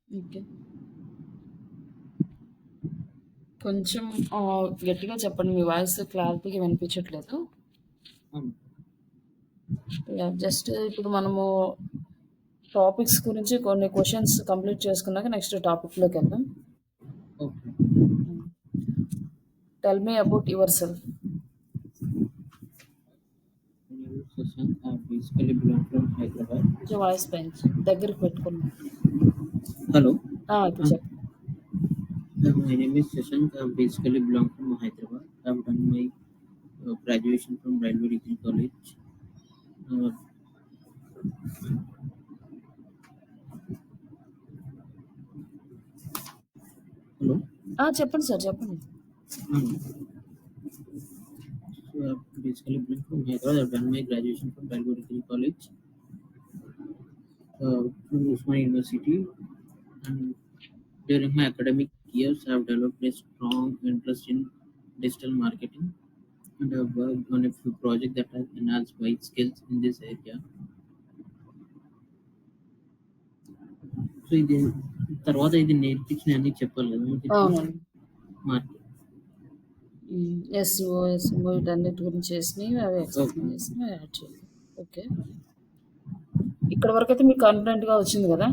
Okay. కొంచెం గట్టిగా చెప్పండి. మీ వాయిస్ క్లారిటీగా వినిపించట్లేదు. అవును. యాహ్! జస్ట్ ఇప్పుడు మనము టాపిక్స్ గురించి కొన్ని క్వెషన్స్ కంప్లీట్ చేసుకున్నాక నెక్స్ట్ టాపిక్‌లోకెళ్దాం. ఓకే. హ్మ్. Tell me about your self. New session basically belong from Hyderabad. కొంచెం వాయిస్ పెంచి దగ్గరికి పెట్టుకొని Hello. ఇప్పుడు చెప్పండి. My name is Shashank. I basically belong from Hyderabad. I've done my graduation from Railway Degree College. Uh, Hello. చెప్పండి sir చెప్పండి. Um, so I basically belong from Hyderabad. I've done my graduation from Railway Degree College from Usman University. And during my academic years, I've developed a strong interest in digital marketing and I've worked on a few projects that have enhanced my skills in this area. So ఇది తర్వాత ఇది నేర్పించినయన్నీ చెప్పాలి కదా దీంట్లో అవునండి. Market. SEO, SMO వీటన్నిటి గురించి చేసినయి అవి ఓకే. ఎక్స్‌ప్లెయిన్ చేసినవి యాడ్ చేయాలి. ఓకే. ఇక్కడి వరకైతే మీకు కాన్ఫిడెంట్‌గా వచ్చింది గదా!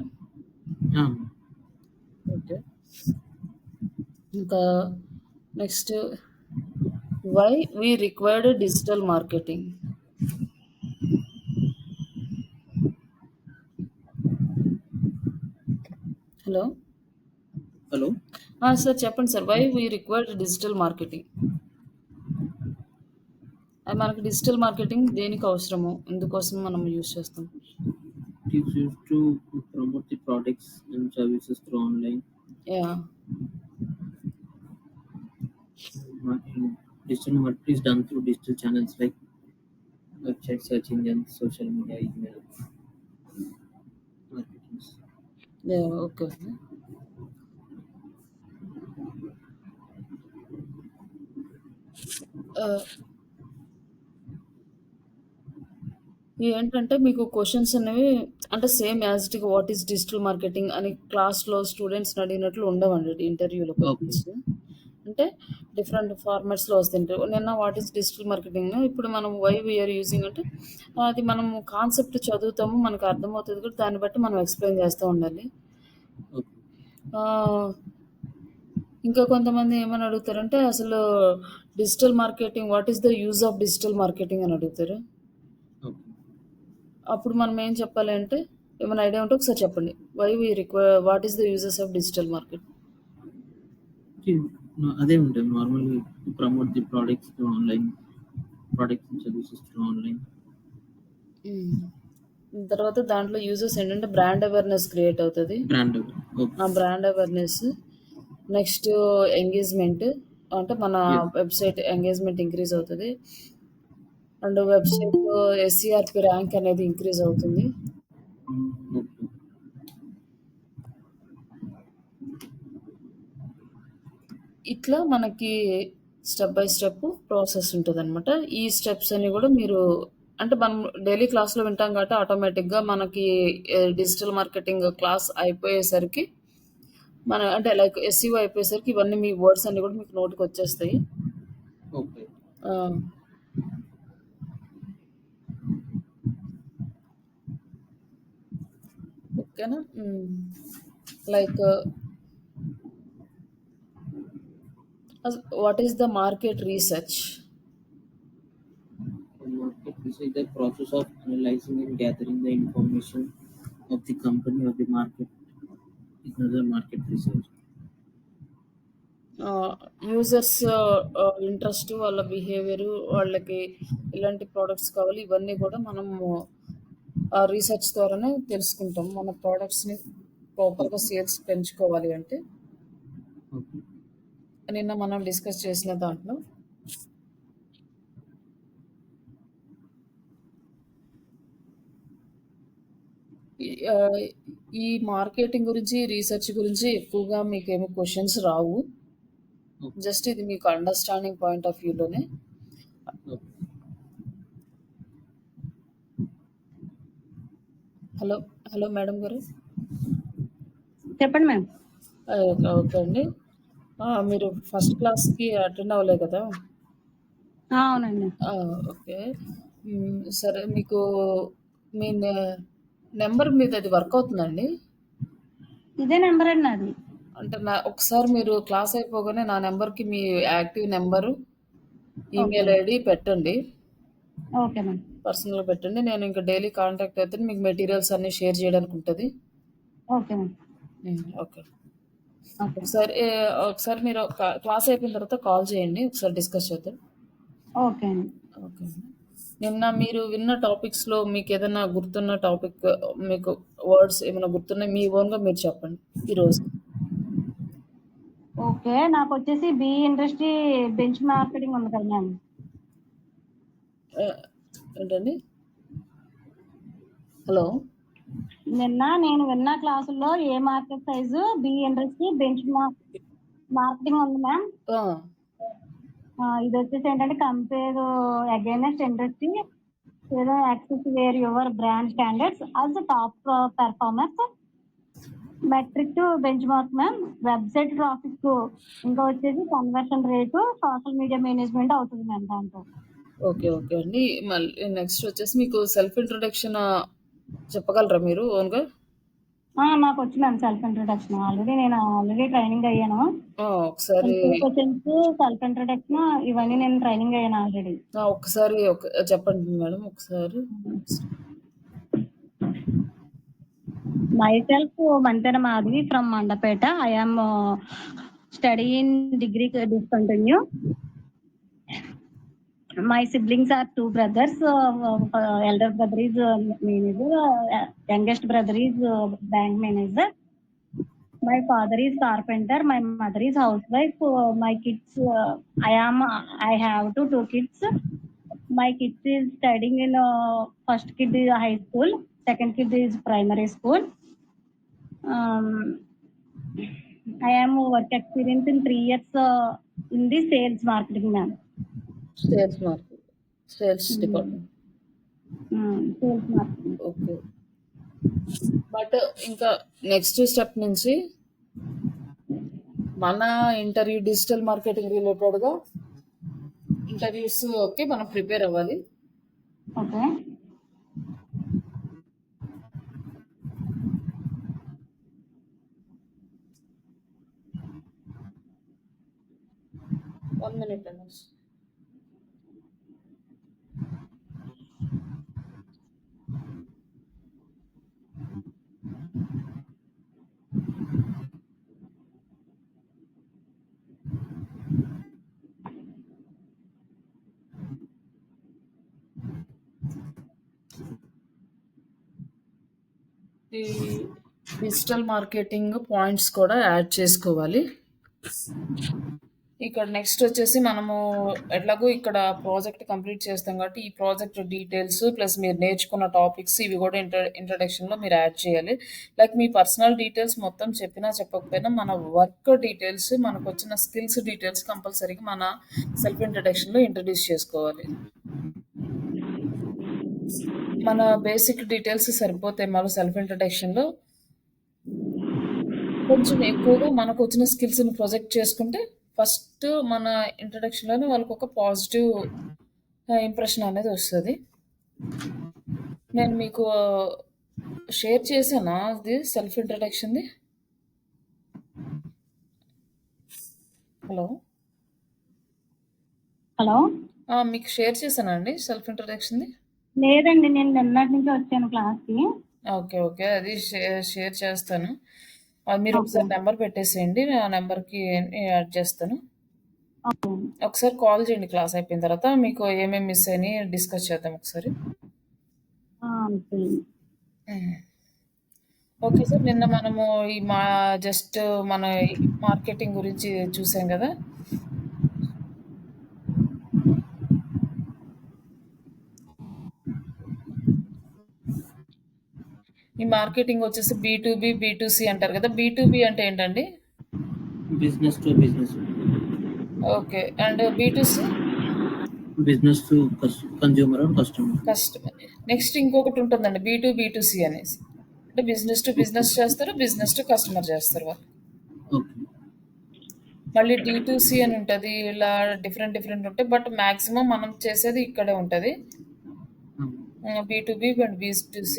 ఆ! ఓకే. ఇంకా next why we required digital marketing? Hello! Hello. Sir చెప్పండి sir. Why we required digital marketing? మనకి డిజిటల్ మార్కెటింగ్ దేనికి అవసరము? ఎందుకోసం మనం యూజ్ చేస్తాం? It is used to promote the products and services through online. Yeah! Digital marketing is done through digital channels like website, search engines, social media, email marketings. Yeah! Okay. ఆహ్, ఏంటంటే మీకు questions అనేవి అంటే same as it is what is digital marketing అని క్లాస్‌లో స్టూడెంట్స్‌ని అడిగినట్లు ఉండవండి ఇంటర్వ్యూలో ఓకే. క్వెషన్స్. అంటే డిఫరెంట్ ఫార్మాట్స్‌లో వస్తుంటాయి. నిన్న వాట్ ఈస్ డిజిటల్ మార్కెటింగ్ ఇప్పుడు మనం వై వి ఆర్ యూజింగ్ అంటే అది మనము కాన్సెప్ట్ చదువుతాము. మనకు అర్థమవుతది కూడా దాన్ని బట్టి మనం ఎక్స్‌ప్లెయిన్ చేస్తూ ఉండాలి. ఓకే. ఆహ్, ఇంకా కొంతమంది ఏమని అడుగుతారంటే అసలు digital marketing what is the use of digital marketing అని అడుగుతారు. ఓకే. అప్పుడు మనం ఏం చెప్పాలి అంటే, ఏమైనా ఐడియా ఉంటే ఒకసారి చెప్పండి. What is the uses of digital market? అదే ఉంటుంది నార్మల్‌గా to promote the products through online. Products and services through online. తర్వాత దాంట్లో యూజెస్ ఏంటంటే బ్రాండ్ అవేర్‌నెస్ క్రియేట్ అవుతది. బ్రాండ్. ఓకే. ఆ బ్రాండ్ అవేర్‌నెస్ నెక్స్ట్ ఎంగేజ్‌మెంట్ అంటే మన యెస్. వెబ్‌సైట్ ఎంగేజ్‌మెంట్ ఇంక్రీజ్ అవుతది. అండ్ వెబ్‌సైట్‌లో ఎస్‌సీఆర్‌పీ ర్యాంక్ అనేది ఇంక్రీజ్ అవుతుంది. ఓకే. ఇట్లా మనకి స్టెప్ బై స్టెప్ ప్రాసెస్ ఉంటదనమాట. ఈ స్టెప్స్ అన్ని గూడా మీరు అంటే మనం డైలీ క్లాస్‌లో వింటాం కాబట్టి ఆటోమేటిక్‌గా మనకి డిజిటల్ మార్కెటింగ్ క్లాస్ అయిపోయేసరికి అంటే లైక్ ఎస్‌సీఓ అయిపోయేసరికి ఇవన్నీ మీ వర్డ్స్ అన్నీ గూడా మీకు నోటికొచ్చేస్తాయి. ఓకే. ఆ! ఓకేనా? Like what is the market research? Market research, the process of analyzing and gathering the information of the company or the market is another market research. Users interest, వాళ్ళ behaviour, వాళ్ళకి ఎలాంటి products కావాలి, ఇవన్నీ గూడా మనము research ద్వారానే తెలుసుకుంటాం. మన ప్రొడక్ట్స్‌ని ప్రాపర్‌గా Okay. సేల్స్ పెంచుకోవాలి అంటే. Okay. నిన్న మనం డిస్కస్ చేసిన దాంట్లో ఈ ఆహ్, ఈ మార్కెటింగ్ గురించి, రీసెర్చ్ గురించి ఎక్కువగా మీకేమి క్వెషన్స్ రావు. Okay. జస్ట్ ఇది మీకు అండర్‌స్టాండింగ్ పాయింట్ ఆఫ్ వ్యూలోనే. Okay. హలో! హలో మేడం గారు. చెప్పండి మ్యామ్. ఓకే అండి. మీరు ఫస్ట్ క్లాస్‌కి అటెండ్ అవ్వలే కదా! అవునండి. ఓకే. సరే మీకు మీ నెంబర్ మీదది వర్క్ అవుతుందండి? ఇదే నెంబర్ అండి నాది. అంటే ఒకసారి మీరు క్లాస్ అయిపోగానే నా నెంబర్‌కి మీ active number, okay. Email ID పెట్టండి. Okay ma'am. పర్సనల్‌గా పెట్టండి. నేను ఇంక డైలీ కాంటాక్ట్ అవుతాను. మీకు మెటీరియల్స్ అన్నీ షేర్ చేయడానికి ఉంటది. Okay ma'am. ఓకే. ఓకే. ఒకసారి మీరు క్లాస్ అయిపోయిన తర్వాత కాల్ చేయండి. ఒకసారి డిస్కస్ చేద్దాం. ఓకే అండి. ఓకే. నిన్న మీరు విన్న టాపిక్స్‌లో మీకేదన్నా గుర్తున్న టాపిక్, మీకు వర్డ్స్ ఏమైనా గుర్తున్నాయి? మీ ఓన్‌గా మీరు చెప్పండి ఈరోజు. ఓకే. నాకొచ్చేసి బీఈ ఇండస్ట్రీ బెంచ్ మార్కెటింగ్ ఉంది కదా మ్యామ్. ఏంటండి? హలో! నిన్న నేను విన్న క్లాసుల్లో ఏ market size, BE industry bench marketing ఉంది మ్యామ్. ఇది వచ్చేసి ఏంటంటే compare against industry access where your brand standards as a top performers, metric to benchmark ma'am, website traffic, ఇంకా వచ్చేసి conversion rate, social media management అవుతుంది ma'am దాంట్లో. Okay. Okay అండి. మళ్ళీ నెక్స్ట్ వచ్చేసి మీకు సెల్ఫ్ ఇంట్రొడక్షన్ చెప్పగలరా మీరు ఓన్‌గా? నాకొచ్చు ma'am self introduction. Already training అయ్యాను. ఒకసారి క్వశ్చన్స్, సెల్ఫ్ ఇంట్రొడక్షన్ ఇవన్నీ నేను ట్రైనింగ్ అయ్యాను ఆల్రెడీ. ఒకసారి చెప్పండి మేడం ఒకసారి. Myself, Mantana Madhavi from Mandapeta. I am studying degree discontinue. My siblings are two brothers. Elder brother is manager. Youngest brother is bank manager. My father is carpenter. My mother is housewife. My kids, I have two kids. My kids is studying in first kid is high school. Second kid is primary school. I am work experience in 3 years in the sales marketing, ma'am. Sales department. Sales marketing. Okay. But ఇంకా next step నుంచి మన interview digital marketing రిలేటెడ్గా ఇంటర్వ్యూస్కి మనం prepare అవ్వాలి. Okay. One minute, Anush. ఈ digital marketing points కూడా add చేసుకోవాలి. ఇక్కడ నెక్స్ట్ వచ్చేసి మనము ఎట్లాగో ఇక్కడ ప్రాజెక్ట్ కంప్లీట్ చేస్తాం కాబట్టి ఈ ప్రాజెక్ట్ డీటెయిల్స్ ప్లస్ మీరు నేర్చుకున్న టాపిక్స్ ఇవి కూడా ఇంట్రడక్షన్లో మీరు యాడ్ చేయాలి. లైక్ మీ పర్సనల్ డీటెయిల్స్ మొత్తం చెప్పినా చెప్పకపోయినా మన వర్క్ డీటెయిల్స్, మనకు వచ్చిన స్కిల్స్ డీటెయిల్స్ కంపల్సరీగా మన సెల్ఫ్ ఇంట్రడక్షన్లో ఇంట్రడ్యూస్ చేసుకోవాలి. మన బేసిక్ డీటెయిల్స్ సరిపోతాయి మన సెల్ఫ్ ఇంట్రడక్షన్లో. కొంచెం ఎక్కువగా మనకు వచ్చిన స్కిల్స్ని ప్రొజెక్ట్ చేసుకుంటే ఫస్ట్ మన ఇంట్రడక్షన్లోనే వాళ్ళకి ఒక పాజిటివ్ ఇంప్రెషన్ అనేది వస్తుంది. నేను మీకు షేర్ చేశానా అది సెల్ఫ్ ఇంట్రడక్షన్ది? హలో హలో, మీకు షేర్ చేశానా అండి సెల్ఫ్ ఇంట్రడక్షన్ది? లేదండి, నేను నిన్నటి నుంచి వచ్చాను క్లాస్కి. ఓకే. ఓకే, అది షేర్ చేస్తాను. మీరు ఒకసారి నెంబర్ పెట్టేసేయండి, ఆ నెంబర్కి యాడ్ చేస్తాను. ఒకసారి కాల్ చేయండి క్లాస్ అయిపోయిన తర్వాత, మీకు ఏమేమి మిస్ అయినాయి డిస్కస్ చేద్దాం ఒకసారి. ఓకే సార్, నిన్న మనము ఈ జస్ట్ మన మార్కెటింగ్ గురించి చూసాం కదా. ఈ మార్కెటింగ్ వచ్చేసి B2B, B2C అంటారు కదా. B2B అంటే ఏంటండి? Business to business. Okay. And B2C? Business to consumer and customer. Next ఇంకొకటి ఉంటుందండి B2B2C అనేసి. అంటే బిజినెస్ టు బిజినెస్ చేస్తారు, బిజినెస్ టు కస్టమర్ చేస్తారు వాళ్ళు. ఓకే. మళ్ళీ D2C అని ఉంటది. ఇలా డిఫరెంట్ డిఫరెంట్ ఉంటాయి. బట్ మాక్సిమం మనం చేసేది ఇక్కడే ఉంటది. B2B and B2C.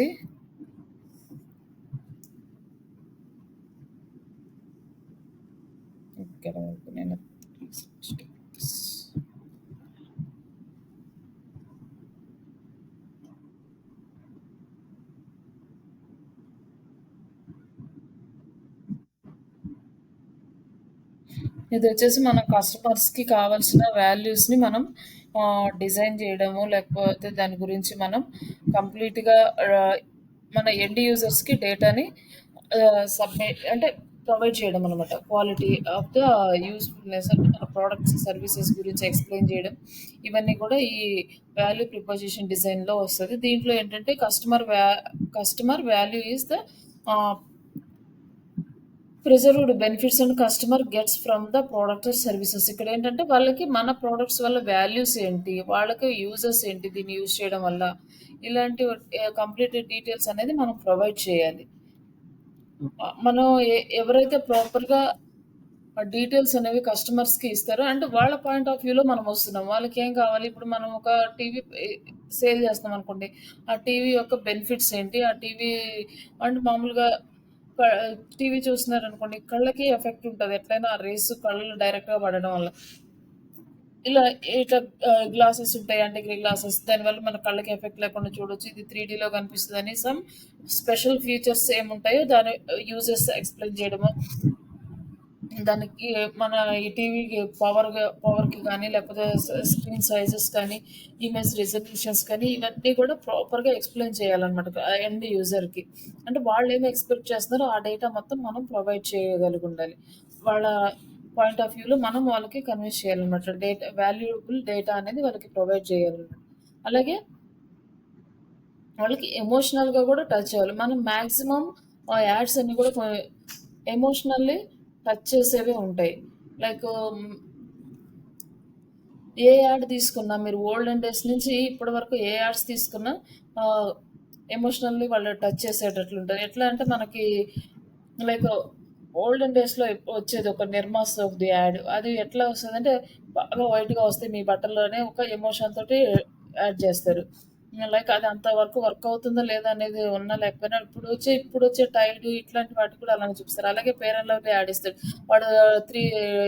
ఇక్కడ వరకు నేను ఇది వచ్చేసి మన కస్టమర్స్‌కి కావాల్సిన వాల్యూస్‌ని మనం డిజైన్ చేయడము, లేకపోతే దాని గురించి మనం కంప్లీట్‌గా మన ఎండ్ యూజర్స్‌కి డేటాని అంటే ప్రొవైడ్ చేయడం అనమాట. క్వాలిటీ ఆఫ్ ద యూజ్‌ఫుల్‌నెస్ అంటే మన ప్రొడక్ట్స్, సర్వీసెస్ గురించి ఎక్స్‌ప్లెయిన్ చేయడం. ఇవన్నీ కూడా ఈ వాల్యూ ప్రిపోజిషన్ డిజైన్‌లో వస్తది. దీంట్లో ఏంటంటే కస్టమర్ వాల్యూ ఈస్ ద ఆహ్, preserved benefits and customer gets from the product or services. ఇక్కడ ఏంటంటే వాళ్ళకి మన ప్రోడక్ట్స్ వల్ల వాల్యూస్ ఏంటి, వాళ్ళకి యూజెస్ ఏంటి దీన్ని యూజ్ చేయడం వల్ల, ఇలాంటి కంప్లీట్ డీటెయిల్స్ అనేది మనం ప్రొవైడ్ చేయాలి. మనం ఎవరైతే ప్రాపర్‌గా డీటెయిల్స్ అనేవి కస్టమర్స్‌కి ఇస్తారో అంటే వాళ్ళ పాయింట్ ఆఫ్ వ్యూలో మనం వస్తున్నాం. వాళ్ళకేం కావాలి, ఇప్పుడు మనం ఒక టీవీ సేల్ చేస్తున్నాం అనుకోండి. ఆ టీవీ యొక్క బెనిఫిట్స్ ఏంటి? ఆ టీవీ అంటే మామూలుగా క టీవీ చూస్తున్నారనుకోండి, కళ్ళకి ఎఫెక్ట్ ఉంటది. ఎట్లైనా ఆ రేస్ కళ్ళలో డైరెక్ట్‌గా పడడం వల్ల. ఇలా ఇట్లా గ్లాసెస్ ఉంటాయి. Anti glasses. దానివల్ల మన కళ్ళకి ఎఫెక్ట్ లేకుండా చూడొచ్చు. ఇది 3Dలో కనిపిస్తదని సమ్ స్పెషల్ ఫీచర్స్ ఏముంటాయో దాని యూజెస్ ఎక్స్‌ప్లెయిన్ చేయడము. దానికి మన ఈ టీవీకి పవర్‌కి గానీ, లేకపోతే స్క్రీన్ సైజెస్ కానీ, ఇమేజ్ రిజల్యూషన్స్ కానీ, ఇవన్నీ కూడా ప్రాపర్‌గా ఎక్స్‌ప్లెయిన్ చేయాలనమాట ఎండ్ యూజర్‌కి. అంటే వాళ్ళేమి ఎక్స్‌పెక్ట్ చేస్తున్నారో ఆ డేటా మొత్తం మనం ప్రొవైడ్ చేయగలిగుండాలి. వాళ్ళ పాయింట్ ఆఫ్ వ్యూలో మనం వాళ్ళకి కన్విన్స్ చేయాలనమాట. వాల్యుయబుల్ డేటా అనేది వాళ్ళకి ప్రొవైడ్ చేయాలనమాట. అలాగే వాళ్ళకి ఎమోషనల్‌గా కూడా టచ్ చేయాలి. మనం మాక్సిమం యాడ్స్ అన్నీ కూడా ఎమోషనల్లీ టచ్ చేసేవే ఉంటాయి. లైక్ ఏ యాడ్ తీసుకున్నా మీరు ఓల్డెన్ డేస్ నుంచి ఇప్పటి వరకు ఏ యాడ్స్ తీసుకున్నా ఎమోషనల్లీ వాళ్ళు టచ్ చేసేటట్లుంటది. ఎట్లా అంటే మనకి లైక్ ఓల్డెన్ డేస్‌లో వచ్చేది ఒక 'నిర్మా సోప్‌ది' యాడ్. అది ఎట్లా వస్తదంటే బాగా వైట్‌గా వస్తాయి మీ బట్టల్లోనే ఒక ఎమోషన్ తోటి యాడ్ చేస్తారు. లైక్ అది అంత వరకు వర్క్ అవుతుందా లేదా అనేది ఉన్నా లేకపోయినా ఇప్పుడొచ్చే టైడ్ ఇట్లాంటి వాటికి కూడా అలానే చూపిస్తారు. అలాగే ఫెయిర్ అండ్ లవ్లీ యాడ్ ఇస్తాడు. వాడు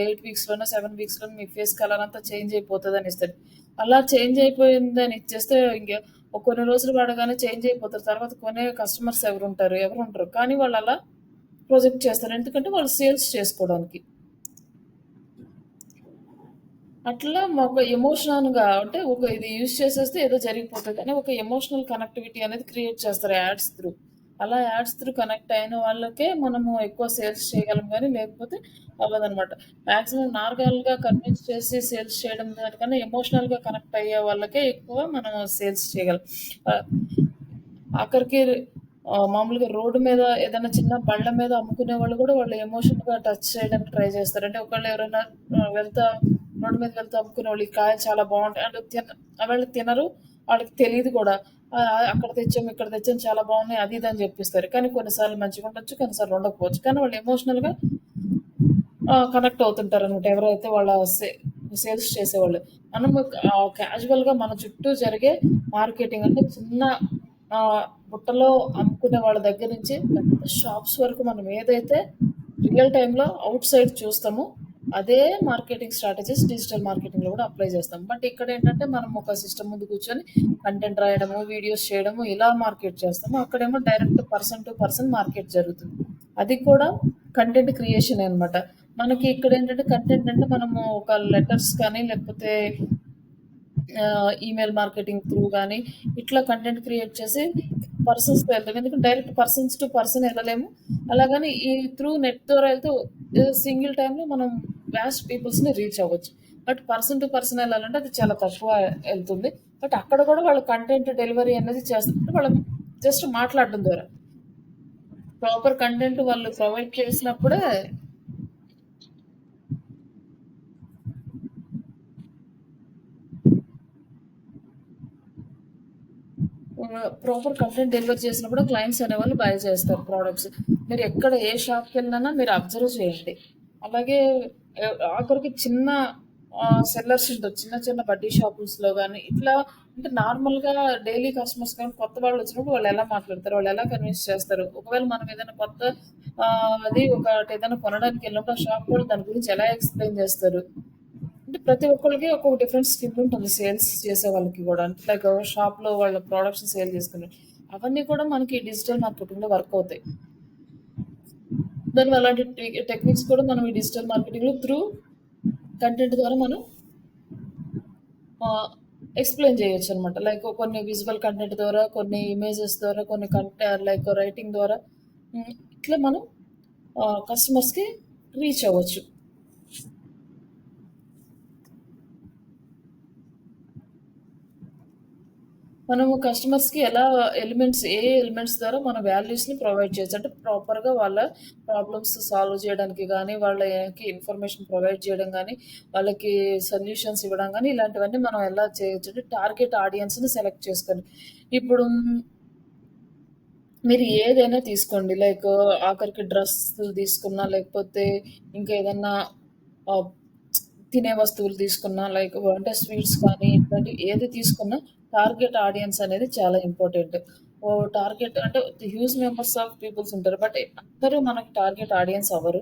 8 వీక్స్‌లోనో, 7 వీక్స్‌లోనో మీ ఫేస్ కలర్ అంతా చేంజ్ అయిపోతదని ఇస్తాడు. అలా చేంజ్ అయిపోయిందని ఇచ్చేస్తే కొన్ని రోజులు వాడగానే చేంజ్ అయిపోతారు. తర్వాత కొనే కస్టమర్స్ ఎవరుంటారు? ఎవరుండరు. కానీ వాళ్ళు అలా ప్రొజెక్ట్ చేస్తారు. ఎందుకంటే వాళ్ళు సేల్స్ చేసుకోవడానికి. అట్లా ఒక ఎమోషనల్‌గా అంటే ఇది యూజ్ చేసేస్తే ఏదో జరిగిపోతది అని ఒక ఎమోషనల్ కనెక్టివిటీ అనేది క్రియేట్ చేస్తారు యాడ్స్ త్రూ. అలా యాడ్స్ త్రూ కనెక్ట్ అయిన వాళ్ళకే మనము ఎక్కువ సేల్స్ చేయగలం గానీ, లేకపోతే అవ్వదనమాట. మాక్సిమం నార్మల్‌గా కన్విన్స్ చేసి సేల్స్ చేయడం దానికన్నా ఎమోషనల్‌గా కనెక్ట్ అయ్యే వాళ్ళకే ఎక్కువ మనం సేల్స్ చేయగలం. ఆహ్, ఆఖరికి మామూలుగా రోడ్డు మీద ఏదైనా చిన్న బళ్ళ మీద అమ్ముకునే వాళ్ళు గూడా వాళ్ళు ఎమోషన్‌గా టచ్ చేయడానికి ట్రై చేస్తారు. అంటే ఒకళ్ళు ఎవరైనా వెళ్తా రోడ్డు మీద వెళ్తూ అమ్ముకునేవాళ్ళు ఈ కాయలు చాలా బావుంటాయి. అంటే వాళ్ళు తినరు. వాళ్ళకి తెలీదు కూడా. అక్కడ తెచ్చాము, ఇక్కడ తెచ్చాము చాలా బావున్నాయి అది ఇది అని జెప్పిస్తారు. కానీ కొన్నిసార్లు మంచిగుండొచ్చు, కొన్నిసార్లు ఉండకపోవచ్చు. కానీ వాళ్ళు ఎమోషనల్‌గా కనెక్ట్ అవుతుంటారనమాట. ఎవరైతే వాళ్ళ సేల్స్ చేసేవాళ్ళు. మనము క్యాజువల్‌గా మన చుట్టూ జరిగే మార్కెటింగ్ అంటే చిన్న బుట్టలో అమ్ముకునే వాళ్ళ దగ్గర నుంచి పెద్ద షాప్స్ వరకు మనం ఏదైతే రియల్ టైమ్‌లో ఔట్ సైడ్ చూస్తామో, అదే మార్కెటింగ్ స్ట్రాటజీస్ డిజిటల్ మార్కెటింగ్‌లో కూడా అప్లై చేస్తాం. బట్ ఇక్కడేంటంటే మనం ఒక సిస్టమ్ ముందు కూర్చొని కంటెంట్ రాయడము, వీడియోస్ చేయడము ఇలా మార్కెట్ చేస్తాము. అక్కడేమో direct person to person market జరుగుతుంది. అది కూడా కంటెంట్ క్రియేషనే అనమాట. మనకి ఇక్కడేంటంటే కంటెంట్ అంటే మనము ఒక లెటర్స్ కానీ లేకపోతే ఈమెయిల్ మార్కెటింగ్ త్రూ గానీ, ఇట్లా కంటెంట్ క్రియేట్ చేసి పర్సన్స్‌తో వెళ్తాం. ఎందుకంటే డైరెక్ట్ పర్సన్స్ టు పర్సన్ ఎళ్ళలేము. అలాగని ఈ త్రూ నెట్ ద్వారా ఎళ్తే సింగిల్ టైమ్‌లో మనం వాస్ట్ పీపుల్స్‌ని రీచ్ అవ్వచ్చు. బట్ పర్సన్ టు పర్సన్ ఎళ్ళాలంటే అది చాలా తక్కువ ఎళ్తుంది. బట్ అక్కడ కూడా వాళ్ళు కంటెంట్ డెలివరీ అనేది చేస్తుంటే వాళ్ళు జస్ట్ మాట్లాడడం ద్వారా. ప్రాపర్ కంటెంట్ వాళ్ళు ప్రొవైడ్ చేసినప్పుడే ప్రాపర్ కంటెంట్ డెలివర్ చేసినప్పుడు క్లయింట్స్ అనేవాళ్ళు బై చేస్తారు ప్రొడక్ట్స్. మీరు ఎక్కడ ఏ షాప్‌కెళ్ళినా మీరు అబ్జర్వ్ చేయండి. అలాగే ఆఖరికి చిన్న సెల్లర్స్ ఉంటారు. చిన్న చిన్న బడ్డీ షాపుల్స్‌లో గాని, ఇట్లా అంటే నార్మల్‌గా డైలీ కస్టమర్స్ కానీ కొత్త వాళ్ళొచ్చినప్పుడు వాళ్ళు ఎలా మాట్లాడతారు? వాళ్ళు ఎలా కన్విన్స్ చేస్తారు? ఒకవేళ మనం ఏదైనా కొత్త అది ఒకటేదైనా కొనడానికెళ్ళినప్పుడు ఆ షాప్ వాళ్ళు దాని గురించి ఎలా ఎక్స్‌ప్లెయిన్ చేస్తారు? అంటే ప్రతి ఒక్కళ్ళకి ఒక్కొక్క డిఫరెంట్ స్కిల్ ఉంటుంది సేల్స్ చేసే వాళ్ళకి కూడా. అంటే లైక్ షాప్‌లో వాళ్ళ ప్రొడక్ట్స్ సేల్ చేసుకుని. అవన్నీ కూడా మనకి డిజిటల్ మార్కెటింగ్‌లో వర్క్ అవుతాయి. దానివల్ల అలాంటి టెక్నిక్స్ కూడా మనం ఈ డిజిటల్ మార్కెటింగ్‌లో త్రూ కంటెంట్ ద్వారా మనం ఎక్స్‌ప్లెయిన్ చేయొచ్చనమాట. లైక్ కొన్ని విజువల్ కంటెంట్ ద్వారా, కొన్ని ఇమేజెస్ ద్వారా, కొన్ని లైక్ రైటింగ్ ద్వారా ఇట్లా మనం కస్టమర్స్‌కి రీచ్ అవ్వచ్చు. మనము కస్టమర్స్‌కి ఎలా ఏ ఎలిమెంట్స్ ద్వారా మన వాల్యూస్‌ని ప్రొవైడ్ చేయొచ్చు. అంటే ప్రాపర్‌గా వాళ్ళ ప్రాబ్లమ్స్ సాల్వ్ చేయడానికి గానీ, వాళ్ళకి ఇన్ఫర్మేషన్ ప్రొవైడ్ చేయడం గానీ, వాళ్ళకి సొల్యూషన్స్ ఇవ్వడం గానీ, ఇలాంటివన్నీ మనం ఎలా చేయొచ్చు అంటే టార్గెట్ ఆడియన్స్‌ని సెలెక్ట్ చేసుకొని. ఇప్పుడు మీరు ఏదైనా తీసుకోండి. లైక్ ఆఖరికి డ్రెస్సులు తీసుకున్నా, లేకపోతే ఇంకా ఏదన్నా ఆహ్, తినే వస్తువులు తీసుకున్నా, లైక్ అంటే స్వీట్స్ కానీ, ఇట్లాంటివి ఏది తీసుకున్నా టార్గెట్ ఆడియన్స్ అనేది చాలా ఇంపార్టెంట్. టార్గెట్ అంటే హ్యూజ్ మెంబర్స్ ఆఫ్ పీపుల్స్ ఉంటారు. బట్ అందరూ మనకి టార్గెట్ ఆడియన్స్ అవ్వరు.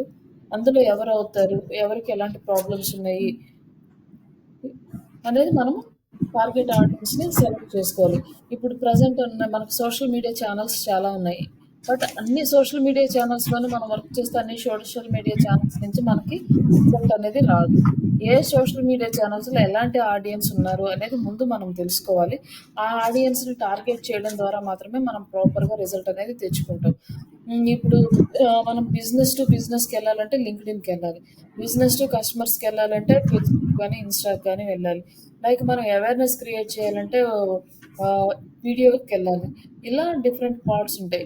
అందులో ఎవరవుతారు? ఎవరికి ఎలాంటి ప్రాబ్లమ్స్ ఉన్నాయి? అనేది మనము టార్గెట్ ఆడియన్స్‌ని సెలెక్ట్ చేసుకోవాలి. ఇప్పుడు ప్రెజెంట్ ఉన్న మనకు సోషల్ మీడియా ఛానెల్స్ చాలా ఉన్నాయి. బట్ అన్ని సోషల్ మీడియా ఛానెల్స్‌లోనే మనం వర్క్ చేస్తే అన్ని సోషల్ మీడియా ఛానెల్స్ నుంచి మనకి రిజల్ట్ అనేది రాదు. ఏ సోషల్ మీడియా ఛానెల్స్‌లో ఎలాంటి ఆడియన్స్ ఉన్నారు అనేది ముందు మనం తెలుసుకోవాలి. ఆ ఆడియన్స్‌ని టార్గెట్ చేయడం ద్వారా మాత్రమే మనం ప్రాపర్‌గా రిజల్ట్ అనేది తెచ్చుకుంటాం. ఇప్పుడు మనం బిజినెస్ టు బిజినెస్‌కెళ్ళాలంటే లింక్డ్ఇన్‌కెళ్ళాలి. బిజినెస్ టు కస్టమర్స్‌కెళ్ళాలంటే ఫేస్‌బుక్ గానీ, ఇన్‌స్టాకి గానీ వెళ్ళాలి. లైక్ మనం అవేర్‌నెస్ క్రియేట్ చేయాలంటే వీడియోకెళ్ళాలి. ఇలా డిఫరెంట్ పార్ట్స్ ఉంటాయి.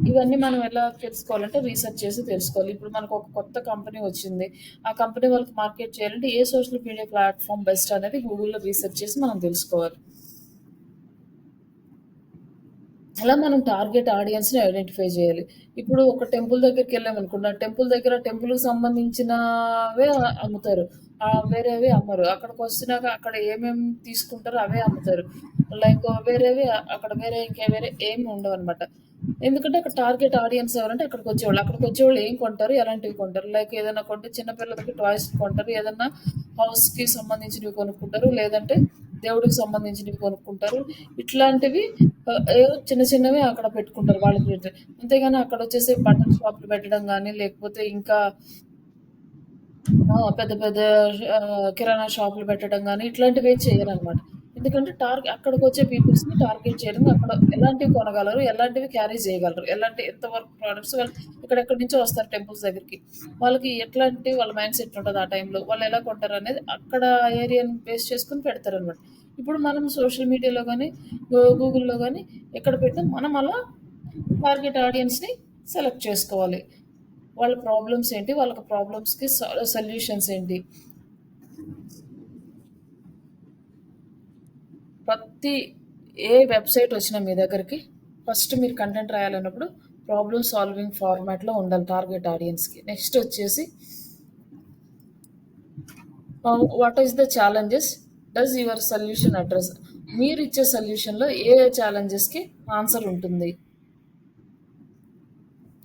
ఇవన్నీ మనం ఎలా తెలుసుకోవాలంటే రీసెర్చ్ చేసి తెలుసుకోవాలి. ఇప్పుడు మనకు ఒక కొత్త కంపెనీ వచ్చింది. ఆ కంపెనీ వాళ్ళకి మార్కెట్ చేయాలంటే ఏ సోషల్ మీడియా ప్లాట్‌ఫార్మ్ బెస్ట్ అనేది గూగుల్‌లో రీసెర్చ్ చేసి మనం తెలుసుకోవాలి. అలా మనం టార్గెట్ ఆడియన్స్‌ని ఐడెంటిఫై జేయాలి. ఇప్పుడు ఒక టెంపుల్ దగ్గరికెళ్ళామనుకోండి. ఆ టెంపుల్ దగ్గర టెంపుల్‌కి సంబంధించినవే అమ్ముతారు. వేరేవి అమ్మరు. అక్కడికొచ్చినాక అక్కడ ఏమేమి తీసుకుంటారో అవే అమ్ముతారు. లైక్ వేరేవి అక్కడ వేరే ఏమి ఉండవనమాట. ఎందుకంటే అక్కడ టార్గెట్ ఆడియన్స్ ఎవరంటే అక్కడికొచ్చేవాళ్ళు. అక్కడికొచ్చేవాళ్ళు ఏం కొంటారు? ఎలాంటివి కొంటారు? లైక్ ఏదైనా కొంటే చిన్న పిల్లలకి టాయ్స్ కొంటారు. ఏదన్నా హౌస్‌కి సంబంధించినవి కొనుక్కుంటారు. లేదంటే దేవుడికి సంబంధించినవి కొనుక్కుంటారు. ఇట్లాంటివి ఏవో చిన్న చిన్నవి అక్కడ పెట్టుకుంటారు వాళ్ళకి రేట్. అంతేగాని అక్కడొచ్చేసి బట్టల షాపులు పెట్టడం గానీ, లేకపోతే ఇంకా పెద్ద పెద్ద కిరాణా షాపులు పెట్టడం గానీ, ఇట్లాంటివేం చెయ్యరనమాట. ఎందుకంటే అక్కడికొచ్చే పీపుల్స్‌ని టార్గెట్ చేయడం, అక్కడ ఎలాంటివి కొనగలరు, ఎలాంటివి క్యారీ చేయగలరు, ఎంత వరకు ప్రొడక్ట్స్ వాళ్ళు ఎక్కడెక్కడి నుంచో వస్తారు టెంపుల్స్ దగ్గరికి. వాళ్ళకి ఎట్లాంటి వాళ్ళ మైండ్ సెట్ ఉంటది ఆ టైంలో, వాళ్ళు ఎలా కొంటారనేది అక్కడ ఏరియాని బేస్ చేసుకొని పెడతారనమాట. ఇప్పుడు మనం సోషల్ మీడియాలో గానీ, గూగుల్‌లో గానీ ఎక్కడ పెట్టినా మనం అలా టార్గెట్ ఆడియన్స్‌ని సెలెక్ట్ చేసుకోవాలి. వాళ్ళ ప్రాబ్లమ్స్ ఏంటి? వాళ్ళకి ప్రాబ్లమ్స్‌కి సొల్యూషన్స్ ఏంటి? ప్రతి వెబ్‌సైట్ వచ్చినా మీ దగ్గరికి ఫస్ట్ మీరు కంటెంట్ రాయాలన్నప్పుడు ప్రాబ్లమ్ సాల్వింగ్ ఫార్మాట్‌లో ఉండాలి టార్గెట్ ఆడియన్స్‌కి. నెక్స్ట్ వచ్చేసి what is the challenges does your solution address? మీరిచ్చే సొల్యూషన్‌లో ఏ ఛాలెంజెస్‌కి ఆన్సర్ ఉంటుంది?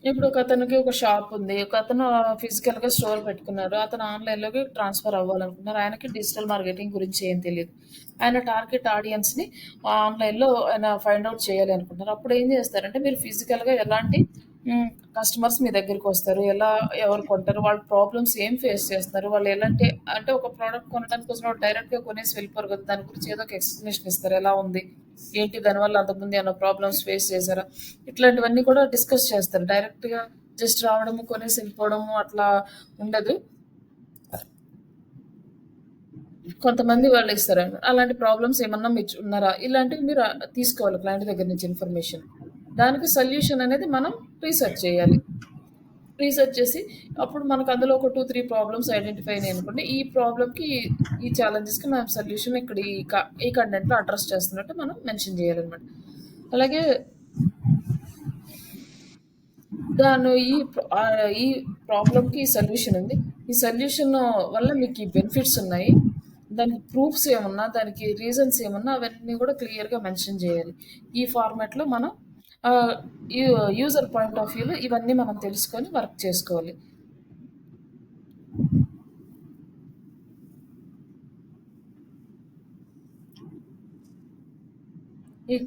ఇప్పుడు ఒకతనికి ఒక షాప్ ఉంది. ఒకతను ఫిజికల్‌గా స్టోర్ పెట్టుకున్నారు. అతను ఆన్‌లైన్‌లోకి ట్రాన్స్‌ఫర్ అవ్వాలనుకుంటున్నారు. ఆయనకి డిజిటల్ మార్కెటింగ్ గురించి ఏం తెలీదు. ఆయన టార్గెట్ ఆడియన్స్‌ని ఆన్‌లైన్‌లో ఆయన ఫైండ్ ఔట్ చేయాలి అనుకుంటున్నారు. అప్పుడు ఏం చేస్తారంటే మీరు ఫిజికల్‌గా ఎలాంటి కస్టమర్స్ మీ దగ్గరికొస్తారు. ఎవరు కొంటారు? వాళ్ళ ప్రాబ్లమ్స్ ఏం ఫేస్ చేస్తున్నారు? వాళ్ళు ఎలాంటి అంటే ఒక ప్రోడక్ట్ కొనడానికి వచ్చినప్పుడు డైరెక్ట్‌గా కొనేసి వెళ్ళిపోరు కదా! దాని గురించి ఏదో ఒక ఎక్స్‌ప్లనేషన్ ఇస్తారు. ఎలా ఉంది? ఏంటి దానివల్ల అంతకుముందు ఏమన్నా ప్రాబ్లమ్స్ ఫేస్ చేశారా? ఇట్లాంటివన్నీ కూడా డిస్కస్ చేస్తారు. డైరెక్ట్‌గా జస్ట్ రావడము, కొనేసి వెళ్ళిపోవడము అట్లా ఉండదు. కొంతమంది వాళ్ళిస్తారండి. అలాంటి ప్రాబ్లమ్స్ ఏమన్నా ఉన్నారా? ఇలాంటివి మీరు తీసుకోవాలి క్లయింట్ దగ్గర నుంచి ఇన్ఫర్మేషన్. దానికి సొల్యూషన్ అనేది మనం రీసెర్చ్ చేయాలి. రీసెర్చ్ చేసి అప్పుడు మనకు అందులో ఒక 2, 3 ప్రాబ్లమ్స్ ఐడెంటిఫై అయినాయనుకోండి. ఈ ప్రాబ్లమ్‌కి ఛాలెంజెస్‌కి మనం సొల్యూషన్ ఇక్కడ ఈ కంటెంట్‌లో అడ్రెస్ చేస్తున్నట్టు మనం మెన్షన్ చేయాలనమాట. అలాగే ఈ ప్రాబ్లమ్‌కి సొల్యూషన్ ఉంది. ఈ సొల్యూషన్ వల్ల మీకు ఈ బెనిఫిట్స్ ఉన్నాయి. దానికి ప్రూఫ్స్ ఏమన్నా, దానికి రీజన్స్ ఏమన్నా అవన్నీ కూడా క్లియర్‌గా మెన్షన్ చేయాలి. ఈ ఫార్మాట్‌లో మనం ఆహ్, యూ యూజర్ పాయింట్ ఆఫ్ వ్యూలో ఇవన్నీ మనం తెలుసుకొని వర్క్ చేసుకోవాలి. ఈ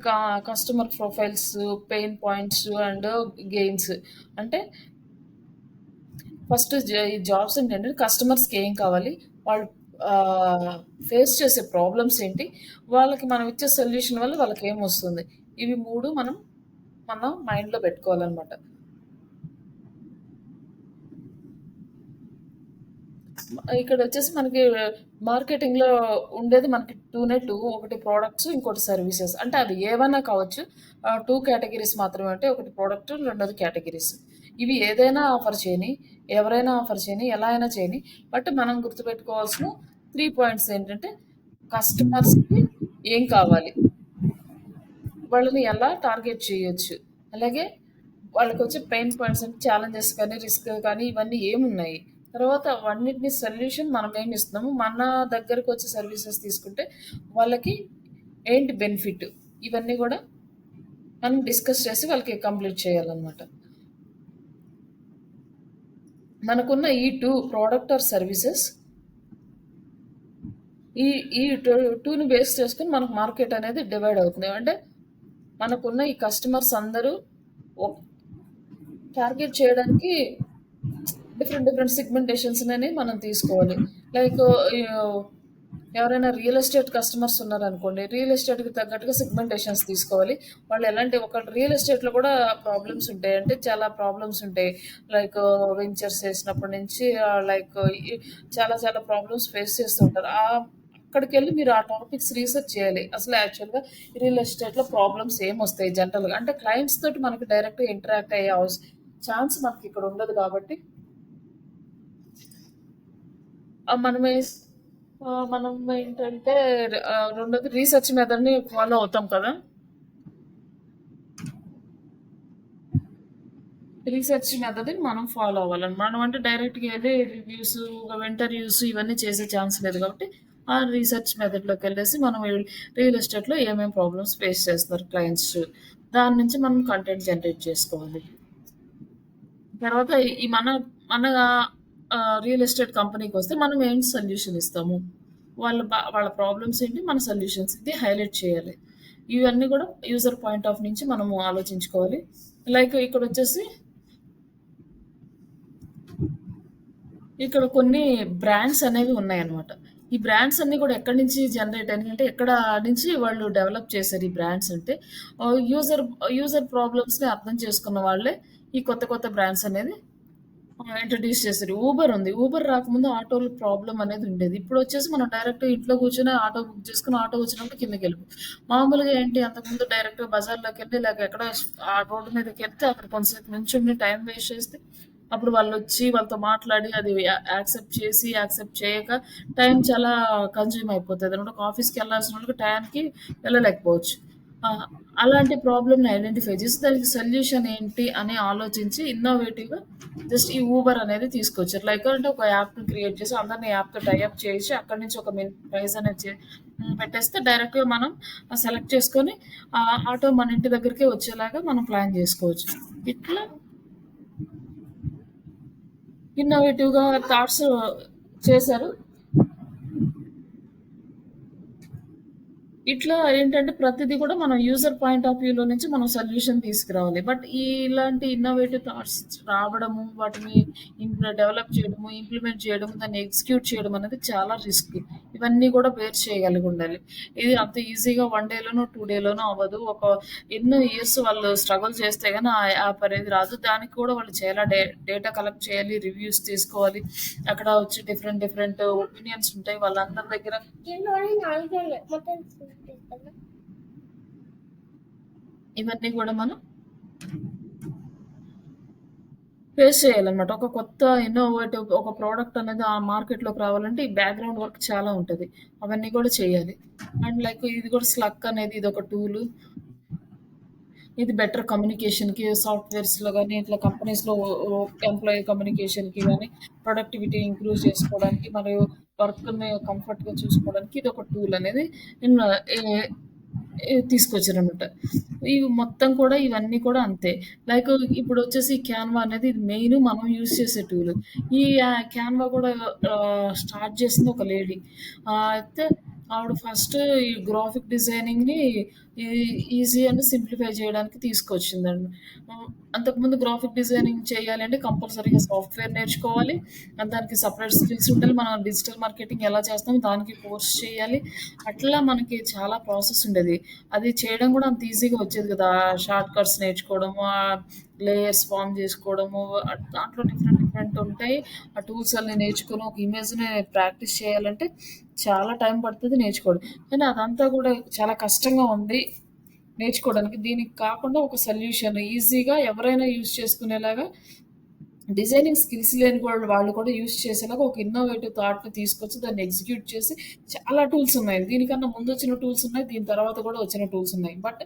customer profiles, pain points and gains అంటే ఫస్ట్ ఈ జాబ్స్ ఏంటంటే కస్టమర్స్‌కి ఏం కావాలి? వాళ్ళు ఫేస్ చేసే ప్రాబ్లమ్స్ ఏంటి? వాళ్ళకి మనం ఇచ్చే సొల్యూషన్ వల్ల వాళ్ళకేమొస్తుంది? ఇవి 3 మన మైండ్‌లో పెట్టుకోవాలనమాట. ఇక్కడొచ్చేసి మనకి మార్కెటింగ్‌లో ఉండేది మనకి 2 ఒకటి ప్రొడక్ట్స్, ఇంకోటి సర్వీసెస్. అంటే అవి ఏవన్నా కావచ్చు. 2 కేటగరీస్ మాత్రమే ఉంటాయి. ఒకటి ప్రొడక్ట్, రెండోది కేటగరీస్. ఇవి ఏదైనా ఆఫర్ చేయని, ఎవరైనా ఆఫర్ చేయని, ఎలా అయినా చేయని. బట్ మనం గుర్తుపెట్టుకోవాల్సిన 3 పాయింట్స్ ఏంటంటే కస్టమర్స్‌కి ఏం కావాలి? వాళ్ళని ఎలా టార్గెట్ చేయొచ్చు? అలాగే వాళ్ళకొచ్చే పెయిన్ పాయింట్స్ అంటే ఛాలెంజెస్ కానీ, రిస్క్ కానీ ఇవన్నీ ఏమున్నాయి? తర్వాత అవన్నిటిని సొల్యూషన్ మనం ఏమిస్తున్నాము? మన దగ్గరకొచ్చే సర్వీసెస్ తీసుకుంటే వాళ్ళకి ఏంటి బెనిఫిట్? ఇవన్నీ గూడా మనం డిస్కస్ చేసి వాళ్ళకి కంప్లీట్ చేయాలనమాట. మనకున్న ఈ 2 ప్రొడక్ట్ ఆర్ సర్వీసెస్ ఈ ఈ 2ని బేస్ చేసుకొని మనకు మార్కెట్ అనేది డివైడ్ అవుతుంది. అంటే మనకున్న ఈ కస్టమర్స్ అందరూ టార్గెట్ చేయడానికి డిఫరెంట్ సెగ్మెంటేషన్స్‌నని మనం తీసుకోవాలి. లైక్ ఎవరైనా రియల్ ఎస్టేట్ కస్టమర్స్ ఉన్నారనుకోండి. రియల్ ఎస్టేట్‌కి తగ్గట్టుగా సెగ్మెంటేషన్స్ తీసుకోవాలి. వాళ్ళు ఎలాంటి ఒక రియల్ ఎస్టేట్‌లో కూడా ప్రాబ్లమ్స్ ఉంటాయి. అంటే చాలా ప్రాబ్లమ్స్ ఉంటాయి. లైక్ వెంచర్స్ చేసినప్పటి నుంచి లైక్ ఈ చాలా చాలా ప్రాబ్లమ్స్ ఫేస్ చేస్తూ ఉంటారు. అక్కడికెళ్ళి మీరు ఆ టాపిక్స్ రీసెర్చ్ చేయాలి. అసలు యాక్చువల్‌గా రియల్ ఎస్టేట్‌లో ప్రాబ్లమ్స్ ఏమొస్తాయి జనరల్‌గా. అంటే క్లయింట్స్ తోటి మనకి డైరెక్ట్‌గా ఇంటరాక్ట్ అయ్యే ఛాన్స్ మనకిక్కడ ఉండదు కాబట్టి మనం ఏంటంటే రెండోది రీసెర్చ్ మెథడ్‌ని ఫాలో అవుతాం కదా! రీసెర్చ్ మెథడ్‌ని మనం ఫాలో అవ్వాలన్నమాట. మనం అంటే డైరెక్ట్‌గా ఎళ్లి రివ్యూస్, ఇంటర్వ్యూస్ ఇవన్నీ చేసే ఛాన్స్ లేదు కాబట్టి, ఆ రీసెర్చ్ మెథడ్‌లోకెళ్ళేసి మనం రియల్ ఎస్టేట్‌లో ఏమేం ప్రాబ్లమ్స్ ఫేస్ చేస్తారు క్లయింట్స్. దాని నుంచి మనం కంటెంట్ జనరేట్ చేసుకోవాలి. తర్వాత ఈ మన రియల్ ఎస్టేట్ కంపెనీకొస్తే మనం ఏం సొల్యూషన్ ఇస్తాము? వాళ్ళ ప్రాబ్లమ్స్ ఏంటి? మన సొల్యూషన్స్ ఇది హైలైట్ చేయాలి. ఇవన్నీ కూడా యూజర్ పాయింట్ ఆఫ్ నుంచి మనము ఆలోచించుకోవాలి. లైక్ ఇక్కడొచ్చేసి ఇక్కడ కొన్ని బ్రాండ్స్ అనేవి ఉన్నాయన్నమాట. ఈ బ్రాండ్స్ అన్నీ కూడా ఎక్కడి నుంచి జనరేట్ అయినాయి అంటే, ఎక్కడ నుంచి వాళ్ళు డెవలప్ చేశారు ఈ బ్రాండ్స్ అంటే, యూజర్ యూజర్ ప్రాబ్లమ్స్‌ని అర్థం చేసుకున్న వాళ్ళే ఈ కొత్త కొత్త బ్రాండ్స్ అనేది ఇంట్రొడ్యూస్ చేశారు. ఊబర్ ఉంది. ఊబర్ రాకముందు ఆటోల ప్రాబ్లమ్ అనేది ఉండేది. ఇప్పుడొచ్చేసి మనం డైరెక్ట్‌గా ఇంట్లో కూర్చొని ఆటో బుక్ చేసుకొని, ఆటో వచ్చినప్పుడు కిందకెళ్ళిపో మామూలుగా ఏంటి అంతకుముందు డైరెక్ట్‌గా బజార్‌లోకెళ్ళి లేక ఎక్కడో ఆ రోడ్డు మీదకెళ్తే అక్కడ కొంతసేపు నుంచుని టైం వేస్ట్ చేస్తే, అప్పుడు వాళ్ళొచ్చి వాళ్ళతో మాట్లాడి అది యాక్సెప్ట్ చేసి, యాక్సెప్ట్ చేయక టైం చాలా కన్జ్యూమ్ అయిపోతదనమాట. ఒక ఆఫీస్‌కెళ్ళాల్సిన వాళ్ళకి టయానికి వెళ్ళలేకపోవచ్చు. ఆ! అలాంటి ప్రాబ్లమ్‌ని ఐడెంటిఫై చేసి దానికి సొల్యూషన్ ఏంటి అని ఆలోచించి ఇన్నోవేటివ్‌గా జస్ట్ ఈ ఊబర్ అనేది తీసుకొచ్చారు. లైక్ అంటే ఒక యాప్‌ని క్రియేట్ చేసి అందరిని యాప్‌తో టై అప్ చేసి అక్కడి నుంచి ఒక ప్రైస్ అనేది పెట్టేస్తే డైరెక్ట్‌గా మనం సెలెక్ట్ చేసుకొని ఆటో మన ఇంటి దగ్గరికే వచ్చేలాగా మనం ప్లాన్ చేసుకోవచ్చు. ఇట్లా ఇన్నోవేటివ్‌గా థాట్స్ చేశారు. ఇట్లా ఏంటంటే ప్రతిదీ కూడా మనం యూజర్ పాయింట్ ఆఫ్ వ్యూలో నుంచి మనం సొల్యూషన్ తీసుకురావాలి. బట్ ఇలాంటి ఇన్నోవేటివ్ థాట్స్ రావడము, వాటిని డెవలప్ చేయడము, ఇంప్లిమెంట్ చేయడము, దాన్ని ఎగ్జిక్యూట్ చేయడం అనేది చాలా రిస్క్. ఇవన్నీ కూడా బేర్ చేయగలిగి ఉండాలి. ఇది అంత ఈజీగా 1 డేలోనో, 2 డేలోనో అవ్వదు. ఎన్నో ఇయర్స్ వాళ్ళు స్ట్రగుల్ చేస్తే గాని ఆ యాప్ అనేది రాదు. దానికి కూడా వాళ్ళు చాలా డేటా కలెక్ట్ చేయాలి, రివ్యూస్ తీసుకోవాలి. అక్కడ వచ్చి డిఫరెంట్ ఒపీనియన్స్ ఉంటాయి. వాళ్ళందరి దగ్గర ఇవన్నీ కూడా మనం ఫేస్ చేయాలన్నమాట. ఒక కొత్త ఇన్నోవేటివ్ ఒక ప్రోడక్ట్ అనేది ఆ మార్కెట్‌లోకి రావాలంటే ఈ బ్యాక్‌గ్రౌండ్ వర్క్ చాలా ఉంటది. అవన్నీ కూడా చేయాలి. అండ్ లైక్ ఇది కూడా స్లక్ అనేది ఇదొక టూలు. ఇది బెటర్ కమ్యూనికేషన్‌కి సాఫ్ట్‌వేర్స్‌లో గాని, ఇట్లా కంపెనీస్‌లో ఎంప్లాయీ కమ్యూనికేషన్‌కి గాని, ప్రొడక్టివిటీ ఇంప్రూవ్ చేసుకోవడానికి మరియు వర్క్‌ని కంఫర్ట్‌గా చూసుకోవడానికి ఇదొక టూల్ అనేది ఇన్ ఏ తీసుకొచ్చారనమాట. ఇవి మొత్తం కూడా ఇవన్నీ కూడా అంతే. లైక్ ఇప్పుడొచ్చేసి క్యాన్వా అనేది ఇది మెయిన్ మనం యూజ్ చేసే టూల్. ఈ క్యాన్వా కూడా స్టార్ట్ చేసింది ఒక లేడీ. అయితే ఆవిడ ఫస్ట్ ఈ గ్రాఫిక్ డిజైనింగ్‌ని ఈ ఈజీ అండ్ సింప్లిఫై చేయడానికి తీసుకొచ్చిందండి. అంతకుముందు గ్రాఫిక్ డిజైనింగ్ చేయాలి అంటే కంపల్సరీగా సాఫ్ట్‌వేర్ నేర్చుకోవాలి. దానికి సెపరేట్ స్కిల్స్ ఉండాలి. మనం డిజిటల్ మార్కెటింగ్ ఎలా చేస్తామో దానికి కోర్స్ చేయాలి. అట్లా మనకి చాలా ప్రాసెస్ ఉండేది. అది చేయడం కూడా అంత ఈజీగా వచ్చేది కదా! షార్ట్ కట్స్ నేర్చుకోవడము, లేయర్స్ ఫార్మ్ చేసుకోవడము, దాంట్లో డిఫరెంట్ డిఫరెంట్ ఉంటాయి. ఆ టూల్స్ అన్నీ నేర్చుకొని ఒక ఇమేజ్‌ని ప్రాక్టీస్ చేయాలంటే చాలా టైం పడతది నేర్చుకోవడం. కానీ అదంతా కూడా చాలా కష్టంగా ఉంది నేర్చుకోవడానికి. దీనికి కాకుండా ఒక సొల్యూషన్ ఈజీగా ఎవరైనా యూజ్ చేసుకునేలాగా డిజైనింగ్ స్కిల్స్ లేని వాళ్ళు కూడా యూజ్ చేసేలాగా ఒక ఇన్నోవేటివ్ థాట్‌ని తీసుకొచ్చి దాన్ని ఎగ్జిక్యూట్ చేసి చాలా టూల్స్ ఉన్నాయి. దీనికన్నా ముందొచ్చిన టూల్స్ ఉన్నాయి. దీని తర్వాత కూడా వచ్చిన టూల్స్ ఉన్నాయి. బట్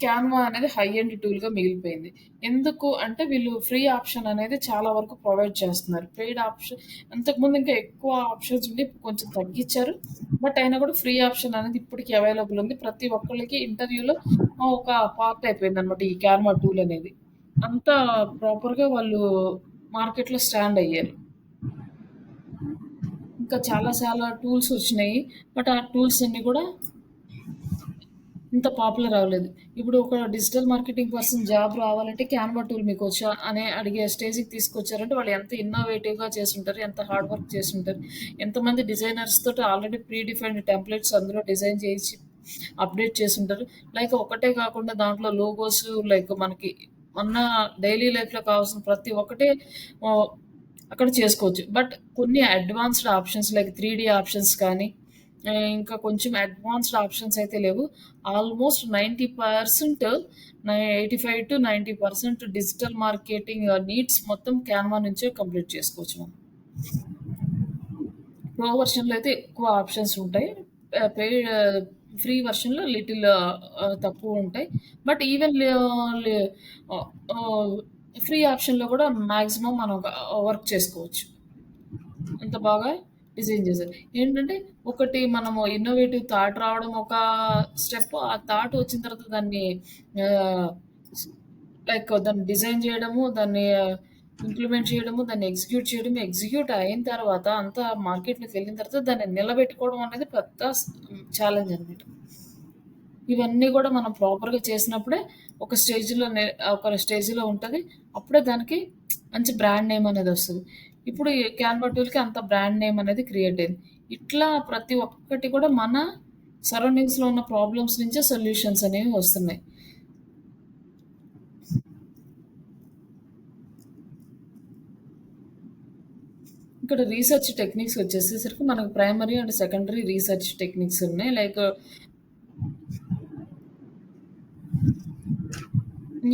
క్యాన్వా అనేది హై ఎండ్ టూల్‌గా మిగిలిపోయింది. ఎందుకు అంటే వీళ్ళు ఫ్రీ ఆప్షన్ అనేది చాలా వరకు ప్రొవైడ్ చేస్తున్నారు. పెయిడ్ ఆప్షన్ అంతకుముందు ఇంకా ఎక్కువ ఆప్షన్స్ ఉండి ఇప్పుడు కొంచెం తగ్గిచ్చారు. బట్ అయినా కూడా ఫ్రీ ఆప్షన్ అనేది ఇప్పటికి అవైలబుల్ ఉంది. ప్రతి ఒక్కళ్ళకి ఇంటర్వ్యూలో ఒక పార్ట్ అయిపోయిందనమాట ఈ క్యాన్వా టూల్ అనేది. అంత ప్రాపర్‌గా వాళ్ళు మార్కెట్‌లో స్టాండ్ అయ్యారు. ఇంకా చాలా చాలా టూల్స్ వచ్చినాయి. బట్ ఆ టూల్స్ అన్నీ కూడా ఇంత పాపులర్ అవ్వలేదు. ఇప్పుడు ఒక డిజిటల్ మార్కెటింగ్ పర్సన్ జాబ్ రావాలంటే క్యాన్వా టూల్ మీకొచ్చా అని అడిగే స్టేజ్‌కి తీసుకొచ్చారంటే వాళ్ళు ఎంత ఇన్నోవేటివ్‌గా చేసుంటారు, ఎంత హార్డ్ వర్క్ చేసుంటారు, ఎంతమంది డిజైనర్స్ తోటి ఆల్రెడీ ప్రీ డిఫైన్డ్ టెంప్లేట్స్ అందులో డిజైన్ చేయించి అప్డేట్ చేసుంటారు. లైక్ ఒకటే కాకుండా దాంట్లో లోగోస్ లైక్ మనకి మన డైలీ లైఫ్‌లో కావాల్సిన ప్రతి ఒక్కటి ఆహ్, అక్కడ చేసుకోవచ్చు. బట్ కొన్ని అడ్వాన్స్‌డ్ ఆప్షన్స్ లైక్ 3 ఆప్షన్స్ కానీ, ఇంకా కొంచెం అడ్వాన్స్‌డ్ ఆప్షన్స్ అయితే లేవు. ఆల్మోస్ట్ 90% 85-90% డిజిటల్ మార్కెటింగ్ నీడ్స్ మొత్తం క్యాన్వా నుంచే కంప్లీట్ చేసుకోవచ్చు మనం. ప్రో వెర్షన్‌లో అయితే ఎక్కువ ఆప్షన్స్ ఉంటాయి. పెయిడ్ ఫ్రీ వెర్షన్‌లో లిటిల్ తక్కువ ఉంటాయి. బట్ ఈవెన్ లే లే ఆహ్, ఆహ్, ఫ్రీ ఆప్షన్‌లో కూడా మాక్సిమం మనం వర్క్ చేసుకోవచ్చు. అంత బాగా డిజైన్ చేశారు. ఏంటంటే ఒకటి మనము ఇన్నోవేటివ్ థాట్ రావడం ఒక స్టెప్. ఆ థాట్ వచ్చిన తర్వాత దాన్ని ఆహ్, లైక్ దాన్ని డిజైన్ చేయడము, దాన్ని ఇంప్లిమెంట్ చేయడము, దాన్ని ఎగ్జిక్యూట్ చేయడము, ఎగ్జిక్యూట్ అయిన తర్వాత అంతా మార్కెట్‌లోకెళ్ళిన తర్వాత దాన్ని నిలబెట్టుకోవడం అనేది పెద్ద ఛాలెంజ్ అనమాట. ఇవన్నీ గూడా మనం ప్రాపర్‌గా చేసినప్పుడే ఒక స్టేజ్‌లో ఉంటది. అప్పుడే దానికి మంచి బ్రాండ్ నేమ్ అనేదొస్తది. ఇప్పుడు ఈ క్యాన్వా టూల్‌కి అంత బ్రాండ్ నేమ్ అనేది క్రియేట్ అయింది. ఇట్లా ప్రతి ఒక్కటి కూడా మన సరౌండింగ్స్‌లో ఉన్న ప్రాబ్లమ్స్ నుంచే సొల్యూషన్స్ అనేవి వస్తున్నాయి. ఇక్కడ రీసెర్చ్ టెక్నిక్స్ వచ్చేసేసరికి మనకు primary and secondary research techniques ఉన్నాయి. లైక్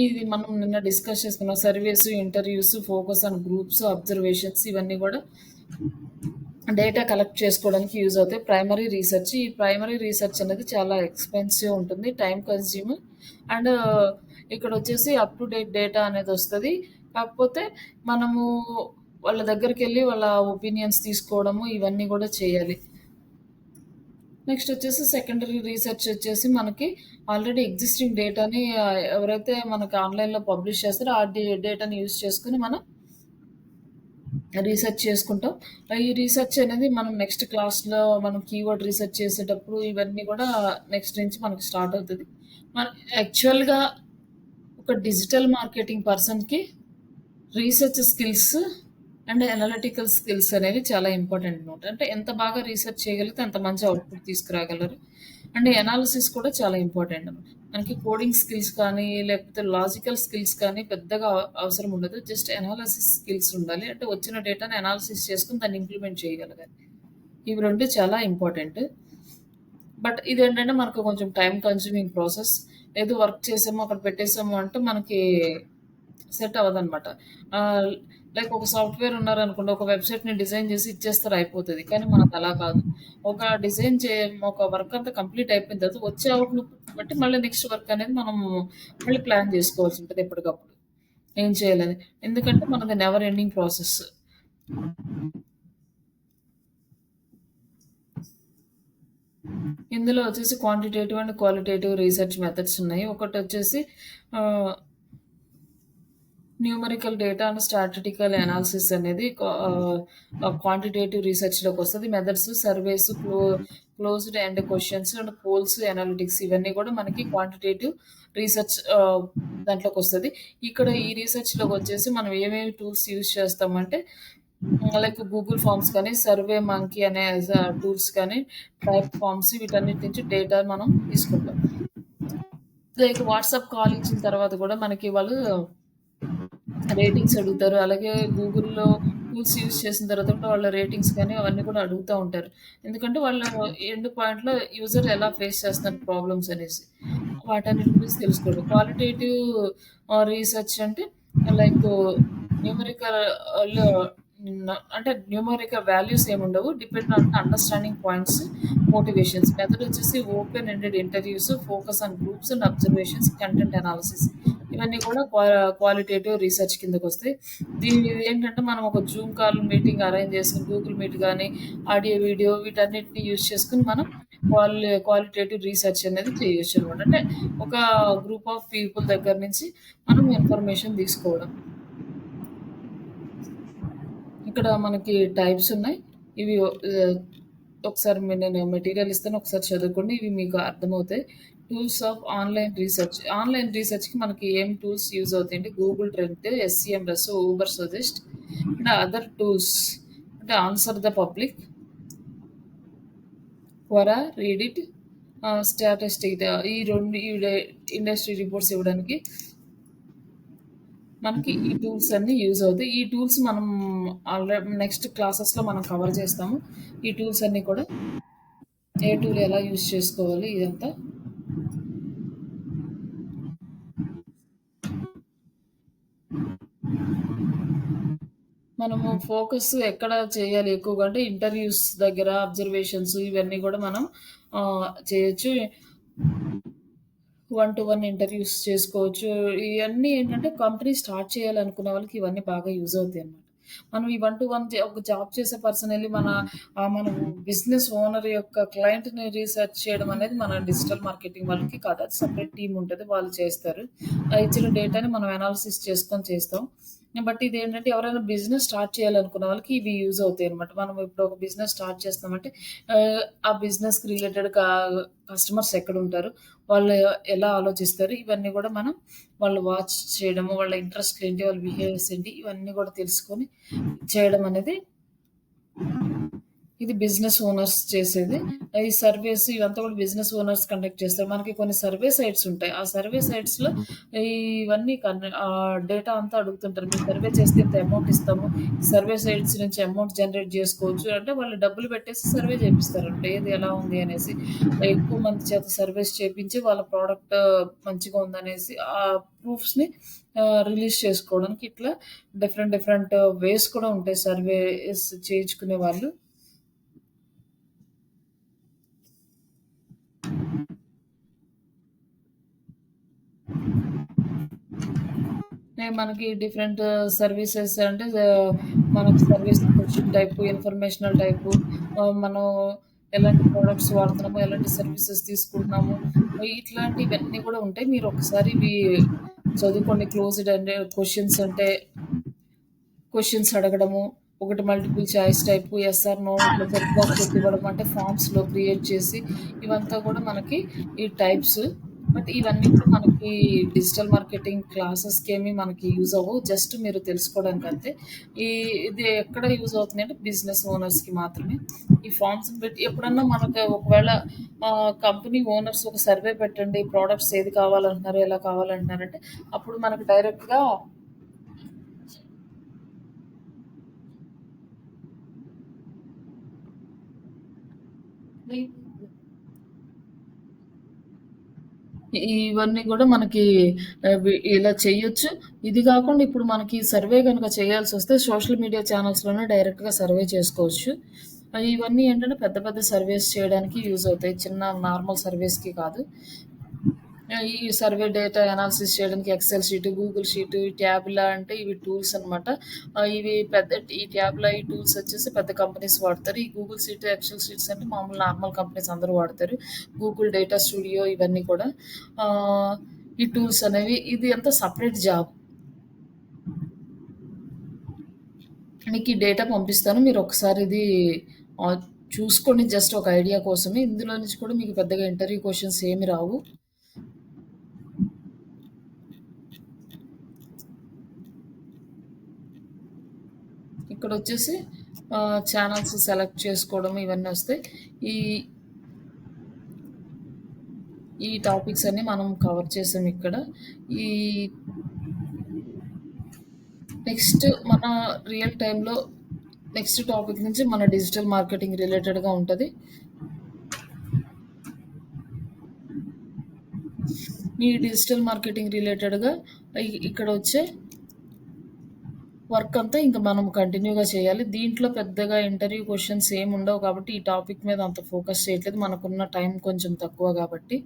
ఇది మనం నిన్న డిస్కస్ చేసుకున్నాం. Surveys, interviews, focus on groups, observations ఇవన్నీ గూడా డేటా కలెక్ట్ చేసుకోవడానికి యూజ్ అవుతాయి. Primary research. ఈ ప్రైమరీ రీసెర్చ్ అనేది చాలా ఎక్స్‌పెన్సివ్ ఉంటుంది. టైమ్ కన్స్యూమ్ అండ్ ఇక్కడొచ్చేసి అప్ టు డేట్ డేటా అనేదొస్తది. కాకపోతే మనము వాళ్ళ దగ్గరికెళ్ళి వాళ్ళ ఒపీనియన్స్ తీసుకోవడము ఇవన్నీ గూడా చేయాలి. నెక్స్ట్ వచ్చేసి సెకండరీ రీసెర్చ్ వచ్చేసి మనకి ఆల్రెడీ ఎగ్జిస్టింగ్ డేటాని ఎవరైతే మనకు ఆన్‌లైన్‌లో పబ్లిష్ చేస్తారో ఆ డేటాని యూజ్ చేసుకొని మనం రీసెర్చ్ చేసుకుంటాం. ఈ రీసెర్చ్ అనేది మనం నెక్స్ట్ క్లాస్‌లో మనం కీవర్డ్ రీసెర్చ్ చేసేటప్పుడు ఇవన్నీ గూడా నెక్స్ట్ నుంచి మనకు స్టార్ట్ అవుతది. మన యాక్చువల్‌గా ఒక డిజిటల్ మార్కెటింగ్ పర్సన్‌కి research skills and analytical skills అనేవి చాలా ఇంపార్టెంట్ అనమాట. అంటే ఎంత బాగా రీసెర్చ్ చేయగలిగితే అంత మంచి అవుట్‌పుట్ తీసుకురాగలరు. అండ్ ఎనాలిసిస్ కూడా చాలా ఇంపార్టెంట్ అనమాట. మనకి కోడింగ్ స్కిల్స్ కానీ, లేకపోతే లాజికల్ స్కిల్స్ కానీ పెద్దగా అవసరం ఉండదు. జస్ట్ ఎనాలిసిస్ స్కిల్స్ ఉండాలి. అంటే వచ్చిన డేటాని అనాలిసిస్ చేసుకొని దాన్ని ఇంప్లిమెంట్ చేయగలగాలి. ఇవి 2 చాలా ఇంపార్టెంట్. బట్ ఇదేంటంటే మనకు కొంచెం టైమ్ కన్స్యూమింగ్ ప్రాసెస్. ఏదో వర్క్ చేసాము, అక్కడ పెట్టేసాము అంటే మనకి సెట్ అవ్వదనమాట. ఆహ్, లైక్ ఒక సాఫ్ట్‌వేర్ ఉన్నారనుకోండి. ఒక వెబ్‌సైట్‌ని డిజైన్ చేసి ఇచ్చేస్తారు అయిపోతది. కానీ మనదలా కాదు. ఒక డిజైన్ చే ఒక వర్క్ అంతా కంప్లీట్ అయిపోయిన తర్వాత వచ్చే అవుట్‌లుక్ బట్టి మళ్ళీ నెక్స్ట్ వర్క్ అనేది మనము మళ్ళీ ప్లాన్ జేసుకోవాల్సుంటది ఎప్పటికప్పుడు. ఏం చేయాలని. ఎందుకంటే మనది నెవర్ ఎండింగ్ ప్రాసెస్. ఇందులో వచ్చేసి quantitative and qualitative research methods ఉన్నాయి. ఒకటొచ్చేసి ఆహ్, numerical data and statistical analysis అనేది క్వాంటిటేటివ్ రీసెర్చ్‌లోకొస్తది. Methods, surveys, closed end questions and polls, analytics ఇవన్నీ కూడా మనకి క్వాంటిటేటివ్ రీసెర్చ్ దాంట్లోకొస్తది. ఇక్కడ ఈ రీసెర్చ్‌లోకొచ్చేసి మనం ఏమేమి టూల్స్ యూజ్ చేస్తామంటే లైక్ గూగుల్ ఫార్మ్స్ కానీ, సర్వే మంకీ అనే టూల్స్ కానీ, టైప్ ఫార్మ్స్ వీటన్నిటి నుంచి డేటా మనం తీసుకుంటాం. లైక్ వాట్సాప్ కాల్ ఇచ్చిన తర్వాత కూడా మనకి వాళ్ళు రేటింగ్స్ అడుగుతారు. అలాగే గూగుల్‌లో టూల్స్ యూజ్ చేసిన తర్వాత కూడా వాళ్ళ రేటింగ్స్ గాని అవన్నీ కూడా అడుగుతా ఉంటారు. ఎందుకంటే వాళ్ళ ఎండ్ పాయింట్‌లో యూజర్ ఎలా ఫేస్ చేస్తున్నారు ప్రాబ్లమ్స్ అనేసి. వాటన్నిటి గురించి తెలుసుకోవడం. క్వాలిటేటివ్ రీసెర్చ్ అంటే లైక్ న్యూమరికల్ లో అంటే న్యూమరికల్ వాల్యూస్ ఏముండవు. Depend on understanding points, motivations. Method వచ్చేసి open ended interviews, focus on groups and observations, content analysis. ఇవన్నీ కూడా క్వాలిటేటివ్ రీసెర్చ్ కిందకొస్తాయి. ఇదేంటంటే మనం ఒక జూమ్ కాల్ మీటింగ్ అరేంజ్ చేసుకొని గూగుల్ మీట్ గానీ, ఆడియో, వీడియో వీటన్నిటిని యూజ్ చేసుకొని మనం క్వాలిటేటివ్ రీసెర్చ్ అనేది చేయొచ్చనమాట. అంటే ఒక గ్రూప్ ఆఫ్ పీపుల్ దగ్గర నుంచి మనం ఇన్ఫర్మేషన్ తీసుకోవడం. ఇక్కడ మనకి టైప్స్ ఉన్నాయి. ఇవి ఒకసారి నేను మెటీరియల్ ఇస్తాను. ఒకసారి చదువుకోండి. ఇవి మీకు అర్థమవుతాయి. Tools of online research. Online రీసెర్చ్‌కి మనకి ఏం టూల్స్ యూజ్ అవుతాయంటే Google trend, SCMS, Ubersuggest and other tools అంటే answer the public, Quora, Reddit, statistic ఈ 2 ఇండస్ట్రీ రిపోర్ట్స్ ఇవ్వడానికి మనకి ఈ టూల్స్ అన్నీ యూజ్ అవుతాయి. ఈ టూల్స్ మనం నెక్స్ట్ క్లాసెస్‌లో మనం కవర్ చేస్తాము. ఈ టూల్స్ అన్నీ కూడా ఏ టూల్ ఎలా యూజ్ చేసుకోవాలి ఇదంతా. మనము ఫోకస్ ఎక్కడ చేయాలి ఎక్కువగా అంటే ఇంటర్వ్యూస్ దగ్గర, అబ్జర్వేషన్స్ ఇవన్నీ గూడా మనం చేయొచ్చు. వన్ టు వన్ ఇంటర్వ్యూస్ చేసుకోవచ్చు. ఇయన్నీ ఏంటంటే కంపెనీ స్టార్ట్ చేయాలనుకునే వాళ్ళకి ఇవన్నీ బాగా యూజ్ అవుతాయన్నమాట. మనం ఈ వన్ టు వన్ ఒక జాబ్ చేసే పర్సన్ ఎళ్లి మన బిజినెస్ ఓనర్ యొక్క క్లయింట్‌ని రీసెర్చ్ చేయడం అనేది మన డిజిటల్ మార్కెటింగ్ వాళ్ళకి కాదు. అది సెపరేట్ టీమ్ ఉంటది. వాళ్ళు చేస్తారు. ఇచ్చిన డేటాని మనం అనాలిసిస్ చేసుకొని చేస్తాం. బట్ ఇదేంటంటే ఎవరైనా బిజినెస్ స్టార్ట్ చేయాలనుకున్న వాళ్ళకి ఇవి యూజ్ అవుతాయన్నమాట. మనం ఇప్పుడు ఒక బిజినెస్ స్టార్ట్ చేస్తామంటే ఆ బిజినెస్‌కి రిలేటెడ్ కస్టమర్స్ ఎక్కడుంటారు? వాళ్ళు ఎలా ఆలోచిస్తారు? ఇవన్నీ గూడా మనం వాళ్ళు వాచ్ చేయడము, వాళ్ళ ఇంట్రెస్ట్‌లేంటి, వాళ్ళ బిహేవియర్స్ ఏంటి, ఇవన్నీ గూడా తెలుసుకొని చేయడం అనేది ఇది బిజినెస్ ఓనర్స్ చేసేది. ఈ సర్వేస్ ఇవంతా కూడా బిజినెస్ ఓనర్స్ కండక్ట్ చేస్తారు. మనకి కొన్ని సర్వే సైట్స్ ఉంటాయి. ఆ సర్వే సైట్స్‌లో ఇవన్నీ డేటా అంతా అడుగుతుంటారు. మీరు సర్వే చేస్తే ఇంత అమౌంట్ ఇస్తాము. ఈ సర్వే సైట్స్ నుంచి అమౌంట్ జనరేట్ జేసుకోవచ్చు. అంటే వాళ్ళు డబ్బులు పెట్టేసి సర్వే చేపిస్తారన్నమాట. ఏది ఎలా ఉంది అనేసి. ఎక్కువ మంది చేత సర్వేస్ చేపించి వాళ్ళ ప్రొడక్ట్ మంచిగా ఉందనేసి ఆ ప్రూఫ్స్‌ని రిలీజ్ చేసుకోవడానికి ఇట్లా డిఫరెంట్ డిఫరెంట్ వేస్ కూడా ఉంటాయి సర్వేస్ చేయించుకునే వాళ్ళు. మనకి డిఫరెంట్ సర్వీసెస్ అంటే మనకి service question type, informational type, మనం ఎలాంటి ప్రొడక్ట్స్ వాడుతున్నాము, ఎలాంటి సర్వీసెస్ తీసుకుంటున్నాము, ఇట్లాంటివన్నీ కూడా ఉంటాయి. మీరు ఒకసారి ఇవి చదువుకోండి. క్లోజ్డ్ అండ్ క్వెషన్స్ అంటే క్వెషన్స్ అడగడము, ఒకటి multiple choice type, yes or no ఇట్లా చెక్ బాక్స్ పెట్టి ఇవ్వడం అంటే ఫార్మ్స్‌లో క్రియేట్ చేసి ఇవంతా కూడా మనకి ఈ టైప్స్. బట్ ఇవన్నీ కూడా మనకి డిజిటల్ మార్కెటింగ్ క్లాసెస్‌కేమి మనకి యూజ్ అవ్వవు. జస్ట్ మీరు తెలుసుకోవడానికి అంతే. ఈ ఇది ఎక్కడ యూజ్ అవుతుందంటే బిజినెస్ ఓనర్స్‌కి మాత్రమే. ఈ ఫార్మ్స్‌ని పెట్టి ఎప్పుడన్నా మనకు ఒకవేళ కంపెనీ ఓనర్స్ ఒక సర్వే పెట్టండి. ప్రొడక్ట్స్ ఏది కావాలంటున్నారు, ఎలా కావాలంటున్నారంటే అప్పుడు మనకు డైరెక్ట్‌గా ఇవన్నీ గూడా మనకి ఇలా చెయ్యొచ్చు. ఇది గాకుండా ఇప్పుడు మనకి సర్వే గనుక చేయాల్సొస్తే సోషల్ మీడియా ఛానల్స్‌లోనే డైరెక్ట్‌గా సర్వే చేసుకోవచ్చు. ఇవన్నీ ఏంటంటే పెద్ద పెద్ద సర్వేస్ చేయడానికి యూజ్ అవుతాయి. చిన్న నార్మల్ సర్వేస్‌కి కాదు. ఈ సర్వే డేటా అనాలిసిస్ చేయడానికి ఎక్సెల్ షీట్, గూగుల్ షీట్, ట్యాబ్‌లా అంటే ఇవి టూల్స్ అనమాట. ఇవి ఈ ట్యాబ్‌లా ఈ టూల్స్ వచ్చేసి పెద్ద కంపెనీస్ వాడతారు. ఈ గూగుల్ షీట్, ఎక్సెల్ షీట్స్ అంటే మామూలు నార్మల్ కంపెనీస్ అందరూ వాడతారు. గూగుల్ డేటా స్టూడియో ఇవన్నీ కూడా. ఈ టూల్స్ అనేవి ఇది అంతా సెపరేట్ జాబ్. మీకు ఈ డేటా పంపిస్తాను. మీరు ఒకసారి ఇది చూసుకోండి జస్ట్ ఒక ఐడియా కోసమే. ఇందులో నుంచి కూడా మీకు పెద్దగా ఇంటర్వ్యూ క్వెషన్స్ ఏమి రావు. ఇక్కడొచ్చేసి ఛానల్స్ సెలెక్ట్ చేసుకోవడం ఇవన్నీ వస్తాయి. ఈ ఈ టాపిక్స్ అన్నీ మనం కవర్ చేసాం ఇక్కడ. ఈ నెక్స్ట్ మన రియల్ టైంలో నెక్స్ట్ టాపిక్ నుంచి మన డిజిటల్ మార్కెటింగ్ రిలేటెడ్‌గా ఉంటది. ఈ డిజిటల్ మార్కెటింగ్ రిలేటెడ్‌గా ఇక్కడ వచ్చే వర్క్ అంతా ఇంక మనం కంటిన్యూగా చేయాలి. దీంట్లో పెద్దగా ఇంటర్వ్యూ క్వెషన్స్ ఏమి ఉండవు కాబట్టి, ఈ టాపిక్ మీద అంత ఫోకస్ చేయట్లేదు. మనకున్న టైం కొంచెం తక్కువ కాబట్టి.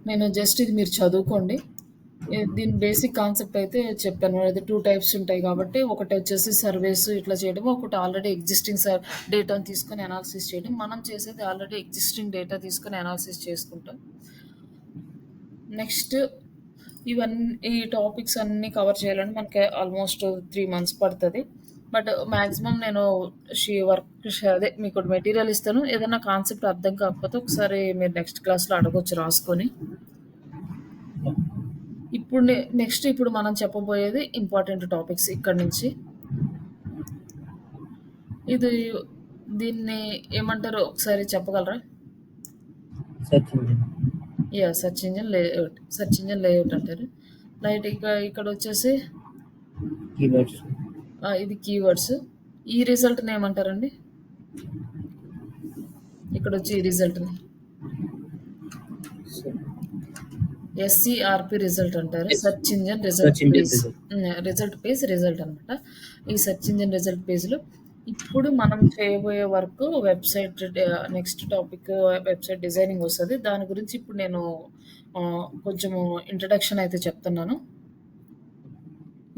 నేను జస్ట్ ఇది మీరు చదువుకోండి. దీని బేసిక్ కాన్సెప్ట్ అయితే చెప్పాను. అది 2 టైప్స్ ఉంటాయి కాబట్టి, ఒకటి వచ్చేసి సర్వేస్ ఇట్లా చేయడం, ఒకటి ఆల్రెడీ ఎగ్జిస్టింగ్ డేటాను తీసుకొని అనాలిసిస్ చేయడం. మనం చేసేది ఆల్రెడీ ఎగ్జిస్టింగ్ డేటా తీసుకొని అనాలిసిస్ చేసుకుంటాం. నెక్స్ట్ ఈ టాపిక్స్ అన్నీ కవర్ చేయాలంటే మనకి ఆల్మోస్ట్ 3 మంత్స్ పడుతుంది. బట్ మ్యాక్సిమం నేను అదే మీకు మెటీరియల్ ఇస్తాను. ఏదైనా కాన్సెప్ట్ అర్థం కాకపోతే ఒకసారి మీరు నెక్స్ట్ క్లాస్లో అడగొచ్చు రాసుకొని. ఇప్పుడు మనం చెప్పబోయేది ఇంపార్టెంట్ టాపిక్స్ ఇక్కడ నుంచి. దీన్ని ఏమంటారో ఒకసారి చెప్పగలరా? సెర్చ్ ఇంజిన్ లేఅవుట్ అంటారు. ఇక్కడ వచ్చేసి ఇది కీవర్డ్స్. ఈ రిజల్ట్ని ఏమంటారండి? ఇక్కడ వచ్చి ఈ రిజల్ట్ని SERP రిజల్ట్ అంటారు. సెర్చ్ ఇంజిన్ రిజల్ట్ పేజ్ అనమాట. ఈ సెర్చ్ ఇంజిన్ రిజల్ట్ పేజ్లో ఇప్పుడు మనం చేయబోయే work website next topic website designing వస్తుంది. దాని గురించి ఇప్పుడు నేను కొంచెము ఇంట్రడక్షన్ అయితే చెప్తున్నాను.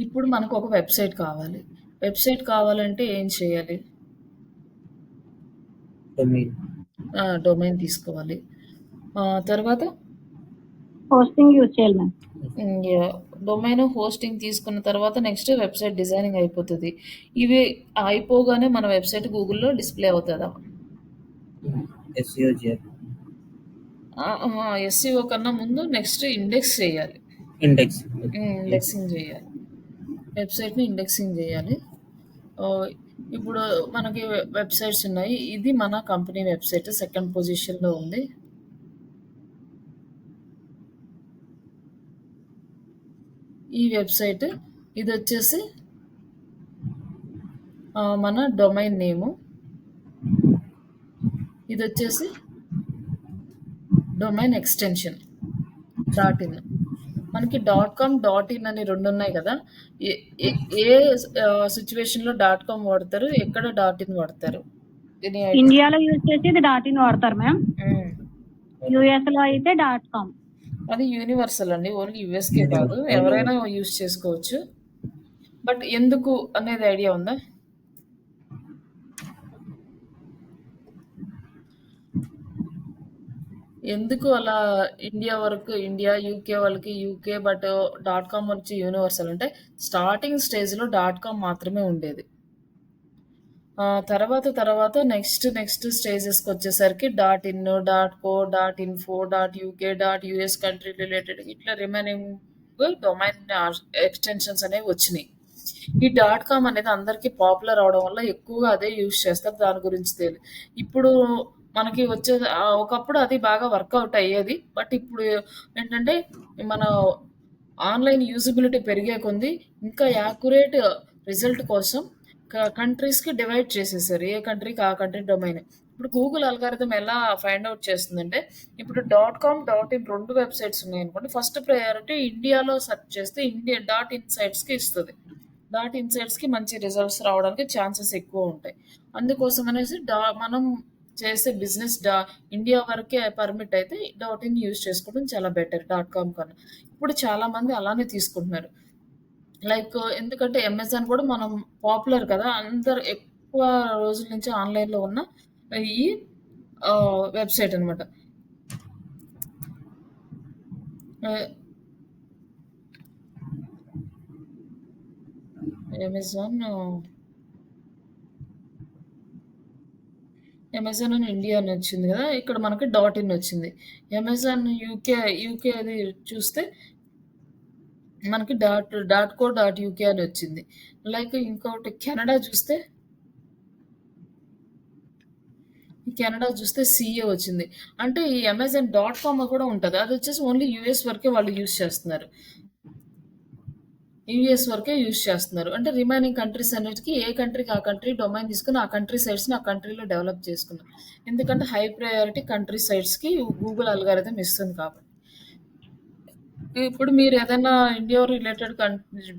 ఇప్పుడు మనకు ఒక వెబ్సైట్ కావాలి. వెబ్సైట్ కావాలంటే ఏం చేయాలి? డొమైన్ తీసుకోవాలి. తర్వాత హోస్టింగ్ యూజ్ చేయాలి. డొమైన్ హోస్టింగ్ తీసుకున్న తర్వాత నెక్స్ట్ వెబ్సైట్ డిజైనింగ్ అయిపోతుంది. ఇవి అయిపోగానే మన వెబ్సైట్ గూగుల్లో డిస్ప్లే అవుతుందా? SEO కన్నా ముందు నెక్స్ట్ ఇండెక్సింగ్ చేయాలి. వెబ్సైట్ని ఇండెక్సింగ్ చేయాలి. ఇప్పుడు మనకి వెబ్సైట్స్ ఉన్నాయి. ఇది మన కంపెనీ వెబ్సైట్ సెకండ్ పొజిషన్లో ఉంది. ఈ వెబ్సైట్ ఇది వచ్చేసి మన డొమైన్ నేము. ఇది వచ్చేసి డొమైన్ ఎక్స్టెన్షన్ .in. మనకి .com, .in అని 2 ఉన్నాయి కదా. ఏ సిచ్యువేషన్లో .com వాడతారు, ఎక్కడ .in వాడతారు? ఇండియాలో యూజ్ చేసి ఇది .in వాడతారు మ్యామ్. యూఎస్లో అయితే .com. అది యూనివర్సల్ అండి. ఓన్లీ యూఎస్కే కాదు, ఎవరైనా యూజ్ చేసుకోవచ్చు. బట్ ఎందుకు అనేది ఐడియా ఉందా? ఎందుకు అలా ఇండియా యూకే వాళ్ళకి యూకే బట్ .com వచ్చి యూనివర్సల్ అంటే స్టార్టింగ్ స్టేజ్లో .com మాత్రమే ఉండేది. తర్వాత నెక్స్ట్ స్టేజెస్కి వచ్చేసరికి .in, .co, .info, .uk, .us country related ఇట్లా రిమైనింగ్ డొమైన్ ఎక్స్టెన్షన్స్ అనేవి వచ్చినాయి. ఈ .com అనేది అందరికీ పాపులర్ అవడం వల్ల ఎక్కువగా అదే యూజ్ చేస్తారు. దాని గురించి తెలియదు. ఇప్పుడు మనకి ఒకప్పుడు అది బాగా వర్కౌట్ అయ్యేది. బట్ ఇప్పుడు ఏంటంటే మన ఆన్లైన్ యూజిబిలిటీ పెరిగే కొంది ఇంకా యాక్యురేట్ రిజల్ట్ కోసం కంట్రీస్కి డివైడ్ చేసేసారు. ఏ కంట్రీకి ఆ కంట్రీ డొమైన్. ఇప్పుడు గూగుల్ అల్గారిథం ఎలా ఫైండ్ ఔట్ చేస్తుందంటే, ఇప్పుడు dot com, dot in 2 websites ఉన్నాయనుకోండి. ఫస్ట్ ప్రయారిటీ ఇండియాలో సెర్చ్ చేస్తే ఇండియా డాట్ ఇన్ సైట్స్‌కి ఇస్తది. డాట్ ఇన్ సైట్స్‌కి మంచి రిజల్ట్స్ రావడానికి ఛాన్సెస్ ఎక్కువ ఉంటాయి. అందుకోసం అనేసి మనం చేసే బిజినెస్ ఇండియా వరకే పర్మిట్ అయితే డాట్ ఇన్ యూజ్ చేసుకోవడం చాలా బెటర్ డాట్ కామ్ కన్నా. ఇప్పుడు చాలామంది అలానే తీసుకుంటున్నారు. లైక్ ఎందుకంటే అమెజాన్ కూడా మనం పాపులర్ కదా! అందరూ ఎక్కువ రోజుల నుంచి ఆన్‌లైన్‌లో ఉన్న ఈ వెబ్‌సైట్ అనమాట. ఆహ్, అమెజాన్ అమెజాన్ ఇన్ ఇండియా అని వచ్చింది కదా! ఇక్కడ మనకి డాట్ ఇన్ వచ్చింది. అమెజాన్ యూకే అది చూస్తే మనకి డాట్ కో డాట్ యూకే అని వచ్చింది. లైక్ ఇంకోటి కెనడా చూస్తే సీఏ వచ్చింది. అంటే ఈ అమెజాన్ డాట్ కామ్ కూడా ఉంటది. అదొచ్చేసి ఓన్లీ యూఎస్ వరకే వాళ్ళు యూజ్ చేస్తున్నారు. యూఎస్ వరకే యూజ్ చేస్తున్నారు. అంటే రిమైనింగ్ కంట్రీస్ అన్నిటికి ఏ కంట్రీకి ఆ కంట్రీ డొమైన్ తీసుకొని ఆ కంట్రీ సైట్స్‌ని ఆ కంట్రీలో డెవలప్ చేసుకున్నారు. ఎందుకంటే హై ప్రయారిటీ కంట్రీ సైట్స్‌కి గూగుల్ అల్గారిథం ఇస్తుంది కాబట్టి. ఇప్పుడు మీరేదన్నా ఇండియా రిలేటెడ్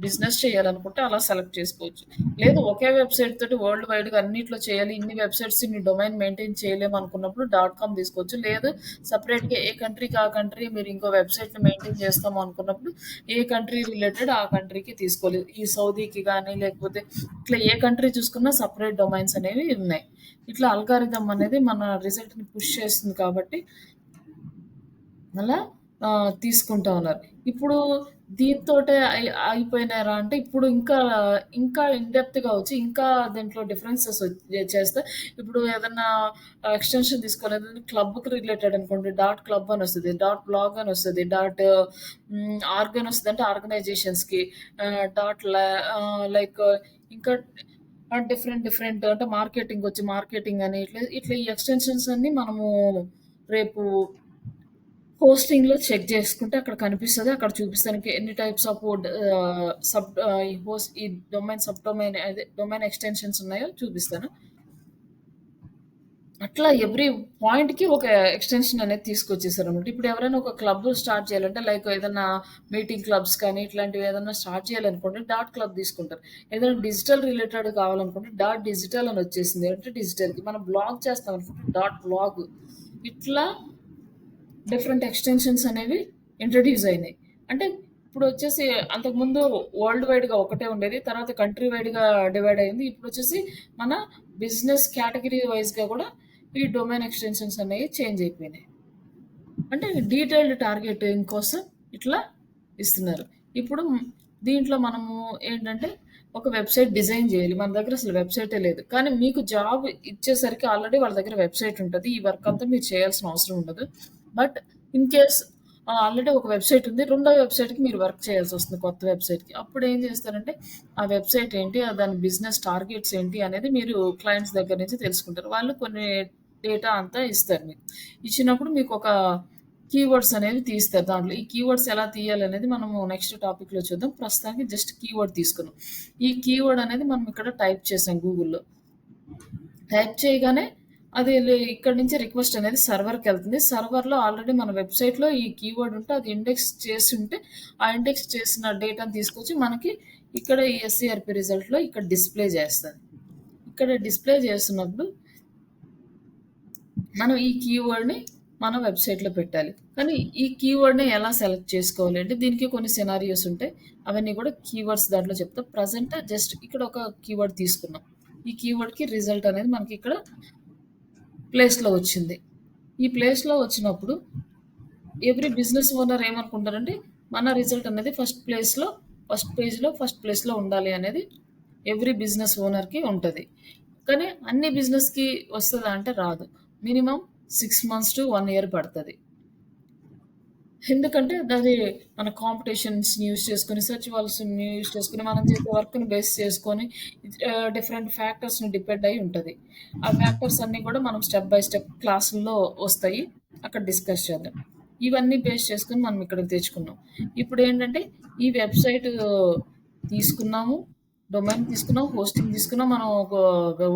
బిజినెస్ చేయాలనుకుంటే అలా సెలెక్ట్ చేసుకోవచ్చు. లేదు ఒకే వెబ్‌సైట్ తోటి వరల్డ్ వైడ్‌గా అన్నిట్లో చేయాలి. ఇన్ని వెబ్‌సైట్స్ ఇన్ని డొమైన్ మెయింటైన్ చేయలేము అనుకున్నప్పుడు డాట్ కామ్ తీసుకోవచ్చు. లేదు సెపరేట్‌గా ఏ కంట్రీకి ఆ కంట్రీ మీరు ఇంకో వెబ్‌సైట్‌ని మెయింటైన్ చేస్తాము అనుకున్నప్పుడు ఏ కంట్రీ రిలేటెడ్ ఆ కంట్రీకి తీసుకోవాలి. ఈ సౌదీకి గానీ లేకపోతే ఇట్లా ఏ కంట్రీ చూసుకున్నా సెపరేట్ డొమైన్స్ అనేవి ఉన్నాయి. ఇట్లా అల్గారిథం అనేది మన రిజల్ట్‌ని పుష్ చేస్తుంది కాబట్టి అలా తీసుకుంటా ఉన్నారు. ఇప్పుడు దీంతోటే ఆగిపోయినారా అంటే ఇప్పుడు ఇంకా ఇన్ డెప్త్‌గా వచ్చి ఇంకా దీంట్లో డిఫరెన్సెస్ చేస్తే ఇప్పుడు ఏదన్నా ఎక్స్‌టెన్షన్ తీసుకోవాలి క్లబ్‌కి రిలేటెడ్ అనుకోండి డాట్ క్లబ్ అని వస్తది. డాట్ బ్లాగ్ అని వస్తది. ఆర్గ్ అని వస్తది అంటే ఆర్గనైజేషన్స్‌కి లైక్ ఇంకా డిఫరెంట్ అంటే మార్కెటింగ్ అని ఇట్లా ఈ ఎక్స్‌టెన్షన్స్ అన్నీ మనము రేపు హోస్టింగ్‌లో చెక్ చేసుకుంటే అక్కడ కనిపిస్తది. అక్కడ చూపిస్తానికి ఎన్ని టైప్స్ ఆఫ్ ఈ సబ్ డొమైన్ అదే డొమైన్ ఎక్స్‌టెన్షన్స్ ఉన్నాయో చూపిస్తాను. అట్లా ఎవ్రీ పాయింట్‌కి ఒక ఎక్స్‌టెన్షన్ అనేది తీసుకొచ్చేసారన్నమాట. ఇప్పుడు ఎవరైనా ఒక క్లబ్ స్టార్ట్ చేయాలంటే లైక్ ఏదన్నా మీటింగ్ క్లబ్స్ కానీ ఇట్లాంటివి ఏదన్నా స్టార్ట్ చేయాలనుకోండి డాట్ క్లబ్ తీసుకుంటారు. ఏదైనా డిజిటల్ రిలేటెడ్ కావాలనుకుంటే డాట్ డిజిటల్ అని వచ్చేసింది. అంటే డిజిటల్‌కి మనం బ్లాగ్ చేస్తాం అనుకుంటే డాట్ బ్లాగ్ ఇట్లా డిఫరెంట్ ఎక్స్టెన్షన్స్ అనేవి ఇంట్రడ్యూస్ అయినాయి. అంటే ఇప్పుడు వచ్చేసి అంతకుముందు వరల్డ్ వైడ్‌గా ఒకటే ఉండేది. తర్వాత కంట్రీ వైడ్‌గా డివైడ్ అయింది. ఇప్పుడు వచ్చేసి మన బిజినెస్ కేటగిరీ వైస్‌గా కూడా ఈ డొమైన్ ఎక్స్టెన్షన్స్ అనేవి చేంజ్ అయిపోయినాయి. అంటే డీటెయిల్డ్ టార్గెటింగ్ కోసం ఇట్లా ఇస్తున్నారు. ఇప్పుడు దీంట్లో మనము ఏంటంటే ఒక వెబ్‌సైట్ డిజైన్ చేయాలి. మన దగ్గర అసలు వెబ్‌సైటే లేదు. కానీ మీకు జాబ్ ఇచ్చేసరికి ఆల్రెడీ వాళ్ళ దగ్గర వెబ్‌సైట్ ఉంటది. ఈ వర్క్ అంతా మీరు చేయాల్సిన అవసరం ఉండదు. బట్ ఇన్ కేస్ ఆల్రెడీ ఒక వెబ్‌సైట్ ఉంది. రెండో వెబ్‌సైట్‌కి మీరు వర్క్ చేయాల్సొస్తుంది కొత్త వెబ్‌సైట్‌కి. అప్పుడు ఏం చేస్తారంటే ఆ వెబ్‌సైట్ ఏంటి? దాని బిజినెస్ టార్గెట్స్ ఏంటి? అనేది మీరు క్లయింట్స్ దగ్గర నుంచి తెలుసుకుంటారు. వాళ్ళు కొన్ని డేటా అంతా ఇస్తారు మీకు. ఇచ్చినప్పుడు మీకొక కీవర్డ్స్ అనేవి తీస్తారు దాంట్లో. ఈ కీవర్డ్స్ ఎలా తీయాలనేది మనము నెక్స్ట్ టాపిక్‌లో చూద్దాం. ప్రస్తుతానికి జస్ట్ కీవర్డ్ తీసుకున్నాం. ఈ కీవర్డ్ అనేది మనం ఇక్కడ టైప్ చేసాం గూగుల్‌లో. టైప్ చేయగానే అది ఇక్కడి నుంచి రిక్వెస్ట్ అనేది సర్వర్‌కెళ్తుంది. సర్వర్‌లో ఆల్రెడీ మన వెబ్‌సైట్‌లో ఈ కీవర్డ్ ఉంటే అది ఇండెక్స్ చేసి ఉంటే, ఆ ఇండెక్స్ చేసిన డేటాను తీసుకొచ్చి మనకి ఇక్కడ ఈ ఎస్‌సీఆర్‌పీ రిజల్ట్‌లో ఇక్కడ డిస్‌ప్లే చేస్తది. ఇక్కడ డిస్‌ప్లే చేస్తున్నప్పుడు మనం ఈ కీవర్డ్‌ని మన వెబ్‌సైట్‌లో పెట్టాలి. కానీ ఈ కీవర్డ్‌ని ఎలా సెలెక్ట్ చేసుకోవాలి అంటే దీనికి కొన్ని సినారియోస్ ఉంటాయి. అవన్నీ కూడా కీవర్డ్స్ దాంట్లో చెప్తా. ప్రెజెంట్ జస్ట్ ఇక్కడ ఒక కీవర్డ్ తీసుకున్నాం. ఈ కీవర్డ్‌కి రిజల్ట్ అనేది మనకి ఇక్కడ ప్లేస్‌లో వచ్చింది. ఈ ప్లేస్‌లో వచ్చినప్పుడు ఎవ్రీ బిజినెస్ ఓనర్ ఏమనుకుంటారంటే మన రిజల్ట్ అనేది ఫస్ట్ ప్లేస్‌లో ఉండాలి అనేది ఎవ్రీ బిజినెస్ ఓనర్‌కి ఉంటది. కానీ అన్ని బిజినెస్‌కి వస్తదా అంటే రాదు. మినిమమ్ 6 మంత్స్ టు 1 ఇయర్ పడతది. ఎందుకంటే అది మన కాంపిటీషన్స్‌ని యూజ్ చేసుకొని, సెర్చ్ వాల్యూమ్స్‌ని యూజ్ చేసుకొని, మనం చేసే వర్క్‌ని బేస్ చేసుకొని డిఫరెంట్ ఫ్యాక్టర్స్‌ని డిపెండ్ అయ్యి ఉంటది. ఆ ఫ్యాక్టర్స్ అన్నీ కూడా మనం స్టెప్ బై స్టెప్ క్లాసుల్లో వస్తాయి. అక్కడ డిస్కస్ చేద్దాం. ఇవన్నీ బేస్ చేసుకొని మనం ఇక్కడికి తెచ్చుకున్నాం. ఇప్పుడేంటంటే ఈ వెబ్‌సైట్ తీసుకున్నాము. డొమైన్ తీసుకున్నాం, హోస్టింగ్ తీసుకున్నాం. మనం ఒక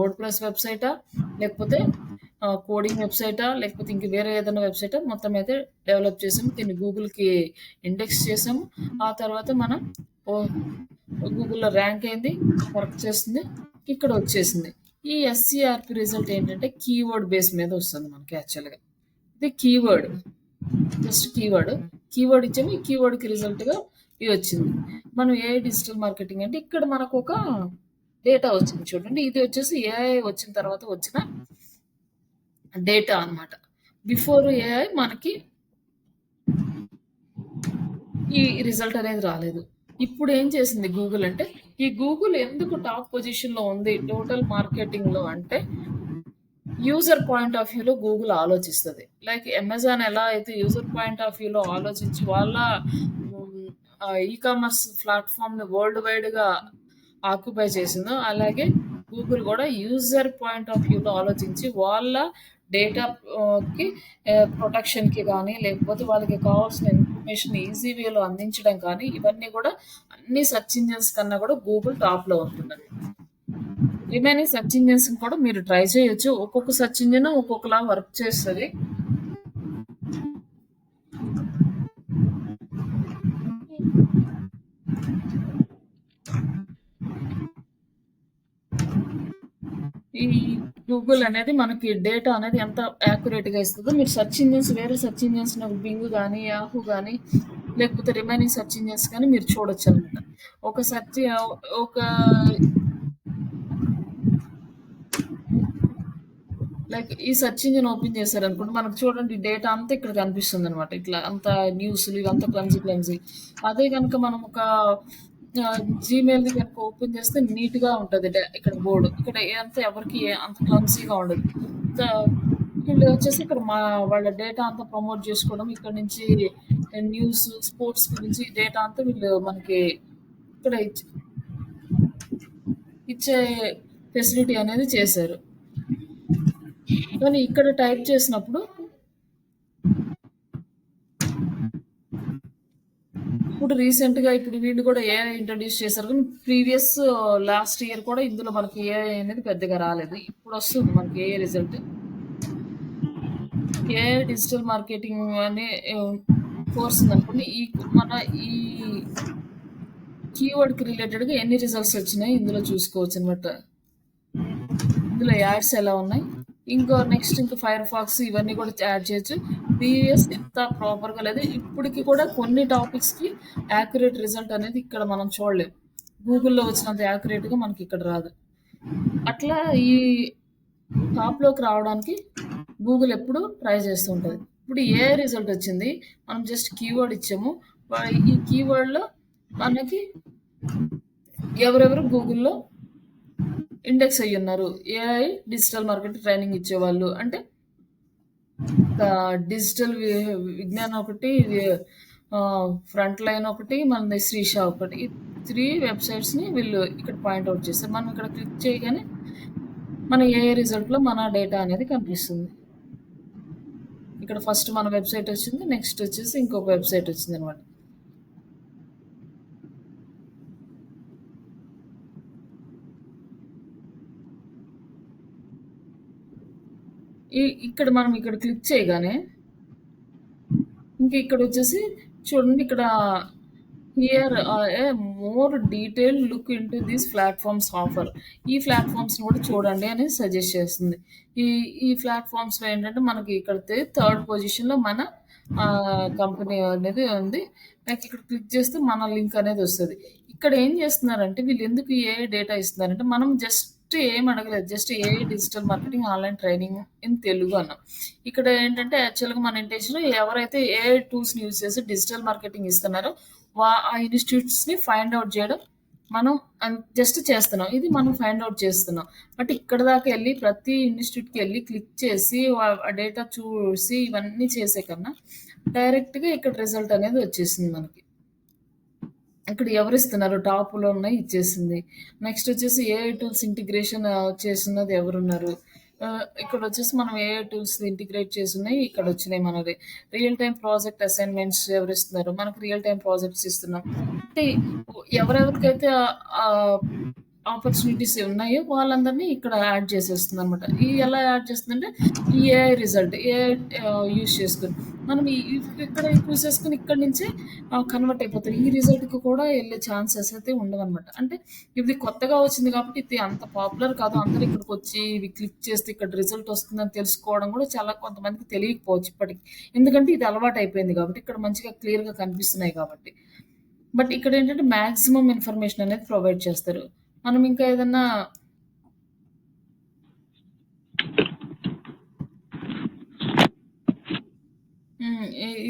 వర్డ్‌ప్రెస్ వెబ్‌సైటా లేకపోతే కోడింగ్ వెబ్‌సైటా? లేకపోతే ఇంక వేరే ఏదైనా వెబ్‌సైటా? మొత్తం అయితే డెవలప్ చేసాము. దీన్ని గూగుల్‌కి ఇండెక్స్ చేసాము. ఆ తర్వాత మనం ఓహ్! గూగుల్‌లో ర్యాంక్ అయింది. వర్క్ చేస్తుంది. ఇక్కడ వచ్చేసింది. ఈ ఎస్‌సీఆర్‌పీ రిజల్ట్ ఏంటంటే కీవర్డ్ బేస్ మీద వస్తుంది మనకి యాక్చువల్‌గా. ఇది కీవర్డ్. Just keyword. కీవర్డ్ ఇచ్చాము. ఈ కీవర్డ్‌కి రిజల్ట్‌గా ఇది వచ్చింది. మనం ఏఐ డిజిటల్ మార్కెటింగ్ అంటే ఇక్కడ మనకొక డేటా వచ్చింది చూడండి. ఇది వచ్చేసి ఏఐ వచ్చిన తర్వాత వచ్చిన డేటా అన్నమాట. బిఫోర్ ఏఐ మనకి ఈ రిజల్ట్ అనేది రాలేదు. ఇప్పుడు ఏం చేసింది గూగుల్ అంటే, ఈ గూగుల్ ఎందుకు టాప్ పొజిషన్‌లో ఉంది టోటల్ మార్కెటింగ్‌లో అంటే, యూజర్ పాయింట్ ఆఫ్ వ్యూలో గూగుల్ ఆలోచిస్తది. లైక్ అమెజాన్ ఎలా అయితే యూజర్ పాయింట్ ఆఫ్ వ్యూలో ఆలోచించి వాళ్ళ ఈ-కామర్స్ ప్లాట్‌ఫార్మ్‌ని వరల్డ్ వైడ్‌గా ఆక్యుపై చేసిందో, అలాగే గూగుల్ కూడా యూజర్ పాయింట్ ఆఫ్ వ్యూలో ఆలోచించి వాళ్ళ డేటా కి ప్రొటెక్షన్‌కి గానీ, లేకపోతే వాళ్ళకి కావాల్సిన ఇన్ఫర్మేషన్ ఈజీ వేలో అందించడం కానీ, ఇవన్నీ కూడా అన్ని సెర్చ్ ఇంజిన్స్ కన్నా కూడా గూగుల్ టాప్‌లో ఉంటుందండి. రిమైనింగ్ సెర్చ్ ఇంజిన్స్‌ని కూడా మీరు ట్రై చేయొచ్చు. ఒక్కొక్క సెర్చ్ ఇంజిన్ ఒక్కొక్కలా వర్క్ చేస్తది. ఈ గూగుల్ అనేది మనకి డేటా అనేది ఎంత యాక్యురేట్‌గా ఇస్తదో మీరు సెర్చ్ ఇంజిన్స్ వేరే సెర్చ్ ఇంజిన్స్ బింగ్ గానీ, యాహూ గానీ, లేకపోతే రిమైనింగ్ సెర్చ్ ఇంజిన్స్ గానీ మీరు చూడొచ్చనమాట. ఒక సెర్చ్ ఒక లైక్ ఈ సెర్చ్ ఇంజిన్ ఓపెన్ చేశారనుకోండి, మనకు చూడండి డేటా అంతా ఇక్కడ కనిపిస్తుందనమాట. ఇట్లా అంతా న్యూస్‌లు ఇవంతా క్లమ్జీ. అదే గనుక మనం ఒక జీమెయిల్‌ది గనుక ఓపెన్ చేస్తే నీట్‌గా ఉంటది. ఇక్కడ బోర్డ్. ఇక్కడ అంతా ఎవరికీ అంత క్లమ్జీగా ఉండదు. వీళ్ళు వచ్చేసి ఇక్కడ వాళ్ళ డేటా అంతా ప్రమోట్ చేసుకోవడం, ఇక్కడ నుంచి న్యూస్, స్పోర్ట్స్ గురించి డేటా అంతా వీళ్ళు మనకి ఇక్కడ ఇచ్చే ఫెసిలిటీ అనేది చేశారు. కానీ ఇక్కడ టైప్ చేసినప్పుడు ఇప్పుడు రీసెంట్‌గా ఇప్పుడు వీళ్ళు కూడా ఏఐ ఇంట్రొడ్యూస్ చేశారు. కానీ ప్రీవియస్ లాస్ట్ ఇయర్ కూడా ఇందులో మనకి ఏఐ అనేది పెద్దగా రాలేదు. ఇప్పుడు వస్తుంది మనకి AI result. AI digital marketing అనే కోర్స్ ఉందనుకోండి. మన ఈ కీవర్డ్‌కి రిలేటెడ్‌గా ఎన్ని రిజల్ట్స్ వచ్చినాయి ఇందులో చూసుకోవచ్చు అనమాట. ఇందులో యాడ్స్ ఎలా ఉన్నాయి. ఇంకా నెక్స్ట్ ఇంకా ఫైర్ ఫాక్స్ ఇవన్నీ కూడా యాడ్ చేయొచ్చు. ప్రీవియస్ ఎంత ప్రాపర్‌గా లేదు. ఇప్పటికి కూడా కొన్ని టాపిక్స్‌కి యాక్యురేట్ రిజల్ట్ అనేది ఇక్కడ మనం చూడలేం. గూగుల్‌లో వచ్చినంత యాక్యురేట్‌గా మనకి ఇక్కడ రాదు. అట్లా ఈ టాప్‌లోకి రావడానికి గూగుల్ ఎప్పుడు ట్రై చేస్తూ ఉంటది. ఇప్పుడు ఏ రిజల్ట్ వచ్చింది. మనం జస్ట్ కీవర్డ్ ఇచ్చాము. ఈ కీవర్డ్‌లో మనకి ఎవరెవరు గూగుల్‌లో ఇండెక్స్ అయ్యున్నారు. ఏఐ డిజిటల్ మార్కెటింగ్ ట్రైనింగ్ ఇచ్చేవాళ్ళు. అంటే డిజిటల్ విజ్ఞాన్ ఒకటి, ఫ్రంట్ లైన్ ఒకటి, మనది శ్రీష ఒకటి. ఈ 3 వెబ్‌సైట్స్‌ని వీళ్ళు ఇక్కడ పాయింట్ ఔట్ చేశారు. మనం ఇక్కడ క్లిక్ చేయగానే మన ఏఐ రిజల్ట్‌లో మన డేటా అనేది కనిపిస్తుంది. ఇక్కడ ఫస్ట్ మన వెబ్‌సైట్ వచ్చింది. నెక్స్ట్ వచ్చేసి ఇంకొక వెబ్‌సైట్ వచ్చిందనమాట. ఇక్కడ మనం ఇక్కడ క్లిక్ చేయగానే ఇంకా ఇక్కడ వచ్చేసి చూడండి ఇక్కడ here A more detail look into these platforms offer. ఈ ప్లాట్ఫామ్స్ని కూడా చూడండి అని సజెస్ట్ చేస్తుంది. ఈ ప్లాట్ఫామ్స్లో ఏంటంటే మనకి ఇక్కడ థర్డ్ పొజిషన్లో మన కంపెనీ అనేది ఉంది. లైక్ ఇక్కడ క్లిక్ చేస్తే మన లింక్ అనేది వస్తుంది. ఇక్కడ ఏం చేస్తున్నారంటే వీళ్ళు ఎందుకు ఏ డేటా ఇస్తున్నారంటే మనం జస్ట్ ఏం అడగలేదు. Just a digital marketing online training in Telugu అన్నాం. ఇక్కడ ఏంటంటే యాక్చువల్‌గా మన ఇంటెన్షన్ ఎవరైతే ఏఐ టూల్స్‌ని యూజ్ చేసి డిజిటల్ మార్కెటింగ్ ఇస్తున్నారో ఆ ఇన్‌స్టిట్యూట్స్‌ని ఫైండ్ ఔట్ చేయడం మనం జస్ట్ చేస్తున్నాం. ఇది మనం ఫైండ్ ఔట్ చేస్తున్నాం. బట్ ఇక్కడ దాకా వెళ్ళి ప్రతి ఇన్‌స్టిట్యూట్‌కి వెళ్ళి క్లిక్ చేసి ఆ డేటా చూసి ఇవన్నీ చేసే కన్నా డైరెక్ట్‌గా ఇక్కడ రిజల్ట్ అనేది వచ్చేసింది మనకి. ఇక్కడ ఎవరిస్తున్నారు టాప్‌లో ఉన్నాయి ఇచ్చేసింది. నెక్స్ట్ వచ్చేసి ఏఐ టూల్స్ ఇంటిగ్రేషన్ చేస్తున్నది ఎవరున్నారు. ఇక్కడ వచ్చేసి మనం ఏఐ టూల్స్ ఇంటిగ్రేట్ చేసున్నాయి ఇక్కడ వచ్చినాయి మనది. రియల్ టైమ్ ప్రాజెక్ట్ అసైన్‌మెంట్స్ ఎవరిస్తున్నారు. మనకు రియల్ టైమ్ ప్రాజెక్ట్స్ ఇస్తున్నాం. అంటే ఎవరెవరికైతే ఆపర్చునిటీస్ ఉన్నాయో వాళ్ళందరినీ ఇక్కడ యాడ్ చేసేస్తుందనమాట. ఎలా యాడ్ చేస్తుందంటే ఈ ఏఐ రిజల్ట్ ఏఐ యూజ్ చేసుకొని మనం ఇక్కడ చూసేసుకొని ఇక్కడి నుంచే కన్వర్ట్ అయిపోతారు. ఈ రిజల్ట్‌కి కూడా ఎళ్ళే ఛాన్సెస్ అయితే ఉండవనమాట. అంటే ఇది కొత్తగా వచ్చింది కాబట్టి ఇది అంత పాపులర్ కాదు. అందరూ ఇక్కడికొచ్చి ఇవి క్లిక్ చేస్తే ఇక్కడ రిజల్ట్ వస్తుందని తెలుసుకోవడం కూడా చాలా కొంతమందికి తెలియకపోవచ్చు ఇప్పటికి. ఎందుకంటే ఇది అలవాటయిపోయింది కాబట్టి. ఇక్కడ మంచిగా క్లియర్‌గా కనిపిస్తున్నాయి కాబట్టి. బట్ ఇక్కడేంటంటే మాక్సిమం ఇన్ఫర్మేషన్ అనేది ప్రొవైడ్ చేస్తారు. మనం ఇంకా ఏదన్నా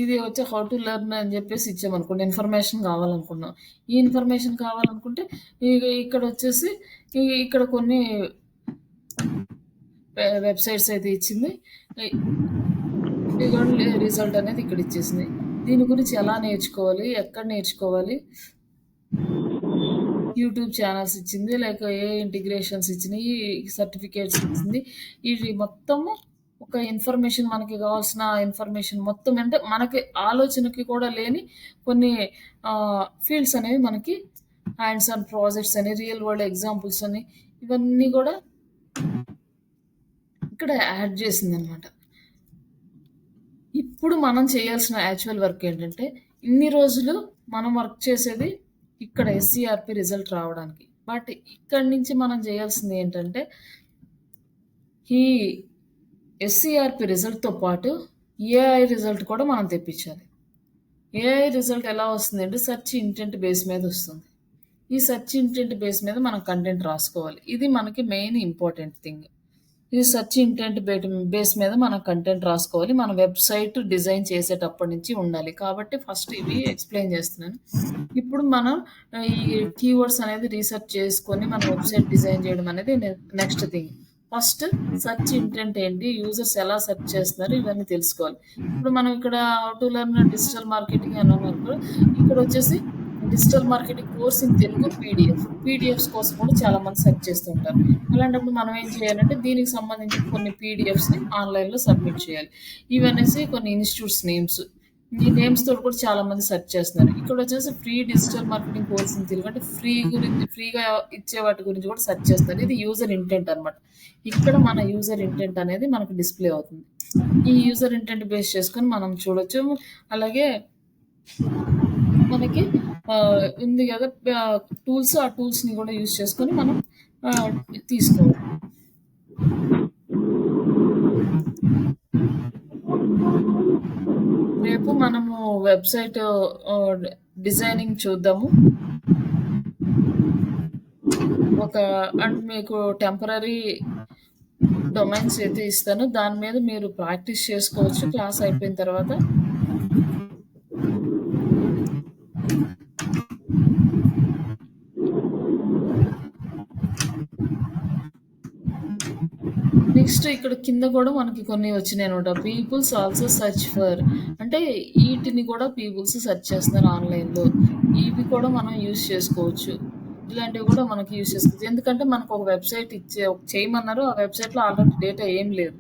ఇది వచ్చి హౌ టు లెర్న్ అని చెప్పేసి ఇచ్చామనుకోండి. ఇన్ఫర్మేషన్ కావాలనుకున్నాం. ఈ ఇన్ఫర్మేషన్ కావాలనుకుంటే ఇక్కడొచ్చేసి ఇక్కడ కొన్ని వెబ్‌సైట్స్ అయితే ఇచ్చింది. ఇదిగోండి రిజల్ట్ అనేది ఇక్కడ ఇచ్చేసింది. దీని గురించి ఎలా నేర్చుకోవాలి? ఎక్కడ నేర్చుకోవాలి? యూట్యూబ్ ఛానల్స్ ఇచ్చింది. లైక్ ఏ ఇంటిగ్రేషన్స్ ఇచ్చినియి, సర్టిఫికేట్స్ ఇచ్చింది. ఇవి మొత్తము ఒక ఇన్ఫర్మేషన్ మనకి కావాల్సిన ఇన్ఫర్మేషన్ మొత్తం అంటే మనకి ఆలోచనకి కూడా లేని కొన్ని ఫీల్డ్స్ అనేవి మనకి హ్యాండ్స్ ఆన్ ప్రాజెక్ట్స్ అని, రియల్ వరల్డ్ ఎగ్జాంపుల్స్ అని ఇవన్నీ కూడా ఇక్కడ యాడ్ చేసిందనమాట. ఇప్పుడు మనం చేయాల్సిన యాక్చువల్ వర్క్ ఏంటంటే ఇన్ని రోజులు మనం వర్క్ చేసేది ఇక్కడ ఎస్సీఆర్‌పి రిజల్ట్ రావడానికి. బట్ ఇక్కడి నుంచి మనం చేయాల్సింది ఏంటంటే ఈ ఎస్సీఆర్‌పి రిజల్ట్‌తో పాటు ఏఐ రిజల్ట్ కూడా మనం తెప్పించాలి. ఏఐ రిజల్ట్ ఎలా వస్తుందంటే సెర్చ్ ఇంటెంట్ బేస్ మీద వస్తుంది. ఈ సెర్చ్ ఇంటెంట్ బేస్ మీద మనం కంటెంట్ రాసుకోవాలి. ఇది మనకి మెయిన్ ఇంపార్టెంట్ థింగ్. ఈ సెర్చ్ ఇంటెంట్ బేస్ మీద మనం కంటెంట్ రాసుకోవాలి. మన వెబ్‌సైట్ డిజైన్ చేసేటప్పటి నుంచి ఉండాలి. కాబట్టి ఫస్ట్ ఇవి ఎక్స్‌ప్లెయిన్ చేస్తున్నాను. ఇప్పుడు మనం ఈ కీవర్డ్స్ అనేది రీసెర్చ్ చేసుకొని మన వెబ్‌సైట్ డిజైన్ చేయడం అనేది next thing. First search intent ఏంటి? యూజర్స్ ఎలా సెర్చ్ చేస్తున్నారు? ఇవన్నీ తెలుసుకోవాలి. ఇప్పుడు మనం ఇక్కడ how to learn digital marketing అన్నామనుకో ఇక్కడొచ్చేసి digital marketing course in Telugu PDFs కోసం కూడా చాలామంది సెర్చ్ చేస్తుంటారు. అలాంటప్పుడు మనం ఏం చేయాలంటే దీనికి సంబంధించి కొన్ని పీడిఎఫ్స్‌ని ఆన్‌లైన్‌లో సబ్మిట్ చేయాలి. ఇవనేసి కొన్ని ఇన్‌స్టిట్యూట్స్ నేమ్స్. ఈ నేమ్స్ తోటి కూడా చాలామంది సెర్చ్ చేస్తున్నారు. ఇక్కడొచ్చేసి free digital marketing course in Telugu అంటే ఫ్రీగా ఇచ్చే వాటి గురించి కూడా సెర్చ్ చేస్తారు. ఇది యూజర్ ఇంటెంట్ అనమాట. ఇక్కడ మన యూజర్ ఇంటెంట్ అనేది మనకు డిస్‌ప్లే అవుతుంది. ఈ యూజర్ ఇంటెంట్ బేస్ చేసుకొని మనం చూడొచ్చు. అలాగే మనకి ఉంది కదా టూల్స్. ఆ టూల్స్‌ని కూడా యూజ్ చేసుకొని మనం తీసుకోవాలి. రేపు మనము వెబ్‌సైట్ డిజైనింగ్ చూద్దాము. అండ్ మీకు టెంపరరీ డొమైన్స్ అయితే ఇస్తాను. దాని మీద మీరు ప్రాక్టీస్ చేసుకోవచ్చు క్లాస్ అయిపోయిన తర్వాత. నెక్స్ట్ ఇక్కడ కింద కూడా మనకి కొన్ని వచ్చినాయనమాట. పీపుల్స్ ఆల్సో సెర్చ్ ఫర్ అంటే వీటిని కూడా పీపుల్స్ సెర్చ్ చేస్తున్నారు ఆన్‌లైన్‌లో. ఇవి కూడా మనం యూజ్ చేసుకోవచ్చు. ఇలాంటివి కూడా మనకి యూజ్ చేసుకోవచ్చు. ఎందుకంటే మనకు ఒక వెబ్‌సైట్ చేయమన్నారు. ఆ వెబ్‌సైట్‌లో ఆల్రెడీ డేటా ఏం లేదు.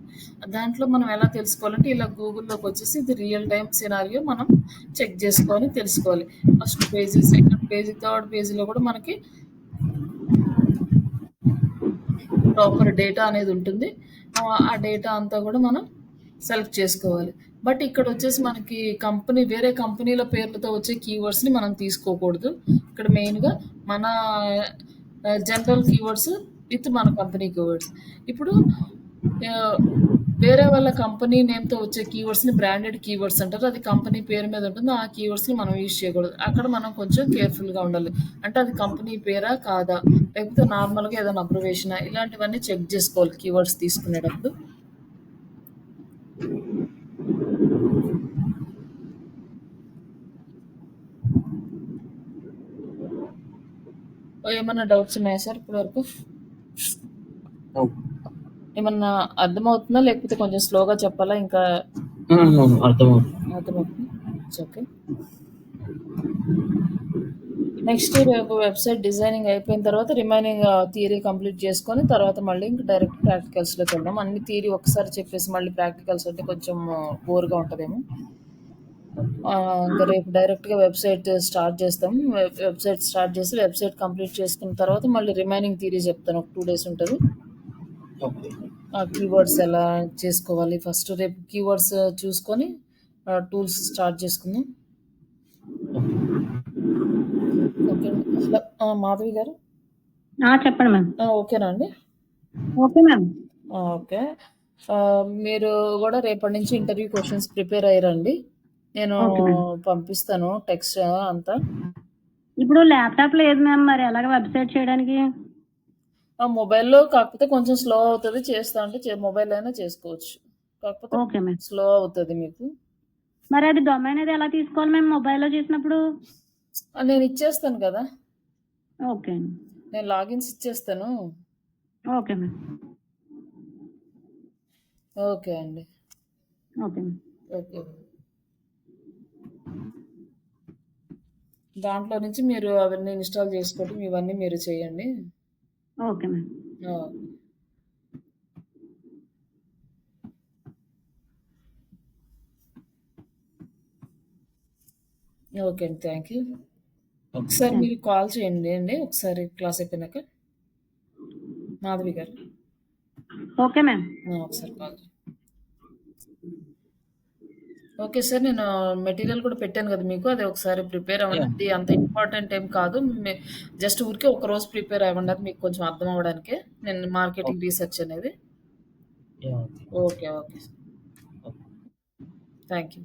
దాంట్లో మనం ఎలా తెలుసుకోవాలంటే ఇలా గూగుల్‌లోకి వచ్చేసి ఇది రియల్ టైమ్ సినారియో మనం చెక్ చేసుకొని తెలుసుకోవాలి. First page, second page, third పేజీలో కూడా మనకి ప్రాపర్ డేటా అనేది ఉంటుంది. ఆ డేటా అంతా కూడా మనం సెలెక్ట్ చేసుకోవాలి. బట్ ఇక్కడొచ్చేసి మనకి వేరే కంపెనీల పేర్లతో వచ్చే కీవర్డ్స్‌ని మనం తీసుకోకూడదు. ఇక్కడ మెయిన్‌గా మన జనరల్ కీవర్డ్స్ విత్ మన కంపెనీ కీవర్డ్స్. ఇప్పుడు వేరే వాళ్ళ కంపెనీ నేమ్‌తో వచ్చే కీవర్డ్స్‌ని బ్రాండెడ్ కీవర్డ్స్ అంటారు. అది కంపెనీ పేరు మీద ఉంటుంది. ఆ కీవర్డ్స్‌ని మనం యూజ్ చేయకూడదు. అక్కడ మనం కొంచెం కేర్‌ఫుల్‌గా ఉండాలి. అంటే అది కంపెనీ పేరా? కాదా? లేకపోతే నార్మల్‌గా ఏదైనా అబ్రివేషనా? ఇలాంటివన్నీ చెక్ చేసుకోవాలి కీవర్డ్స్ తీసుకునేటప్పుడు. ఏమన్నా డౌట్స్ ఉన్నాయా సార్ ఇప్పటి వరకు? ఏమన్నా అర్థమవుతుందా? లేకపోతే కొంచెం స్లోగా చెప్పాలా? ఇంకా అర్థమవుతుంది. ఓకే. నెక్స్ట్ రేపు వెబ్‌సైట్ డిజైనింగ్ అయిపోయిన తర్వాత రిమైనింగ్ థియరీ కంప్లీట్ చేసుకొని తర్వాత మళ్ళీ ఇంక డైరెక్ట్ ప్రాక్టికల్స్‌లోకి వెళ్దాం. అన్ని థియరీ ఒకసారి చెప్పేసి మళ్ళీ ప్రాక్టికల్స్ అంటే కొంచెం బోర్‌గా ఉంటదేమో. ఇంకా రేపు డైరెక్ట్‌గా వెబ్‌సైట్ స్టార్ట్ చేస్తాం. వెబ్‌సైట్ స్టార్ట్ చేసి వెబ్‌సైట్ కంప్లీట్ చేసుకున్న తర్వాత మళ్ళీ రిమైనింగ్ థియరీ చెప్తాను. ఒక 2 డేస్ ఉంటది. ఓకే. ఆ కీవర్డ్స్ ఎలా చేసుకోవాలి ఫస్ట్ రేపు కీవర్డ్స్ చూసుకొని టూల్స్ స్టార్ట్ చేసుకుందాం. ఓకే అండి. హలో మాధవి గారు చెప్పండి మ్యామ్. ఓకేనా అండి? Okay ma'am. ఓకే. మీరు కూడా రేపటి నుంచి ఇంటర్వ్యూ క్వశ్చన్స్ ప్రిపేర్ అయ్యారండి. నేను ఓకే మ్యామ్. పంపిస్తాను టెక్స్ట్ అంతా. ఇప్పుడు ల్యాప్టాప్ లేదు మ్యామ్, మరి ఎలాగ వెబ్సైట్ చేయడానికి? మొబైల్‌లో కాకపోతే కొంచెం స్లో అవుతది. చేస్తా అంటే మొబైల్ అయినా చేసుకోవచ్చు. కాకపోతే ఓకే మ్యామ్. స్లో అవుతది మీకు. మరి అది డొమైన్ అది ఎలా తీసుకోవాలి మేము మొబైల్‌లో చేసినప్పుడు? నేను ఇచ్చేస్తాను కదా! ఓకే అండి. నేను లాగిన్స్ ఇచ్చేస్తాను. Okay ma'am. ఓకే అండి. Okay ma'am. ఓకే. దాంట్లో నుంచి మీరు అవన్నీ ఇన్‌స్టాల్ చేసుకోవడం ఇవన్నీ మీరు చేయండి. Okay ma'am. ఆ! ఓకే అండి. Thank you. ఒకసారి మీరు కాల్ చేయండి అండి. ఒకసారి క్లాస్ అయిపోయినాక. మాధవి గారు. Okay ma'am. ఒకసారి కాల్ చేయండి. Okay sir. నేను మెటీరియల్ కూడా పెట్టాను కదా మీకు. అది ఒకసారి ప్రిపేర్ అవ్వండి. అది అంత ఇంపార్టెంట్ ఏం కాదు. జస్ట్ ఊరికే ఒకరోజు ప్రిపేర్ అవ్వండి. అది మీకు కొంచెం అర్థం అవ్వడానికే. నేను మార్కెటింగ్ రీసెర్చ్ అనేది. ఓకే. ఓకే. Thank you.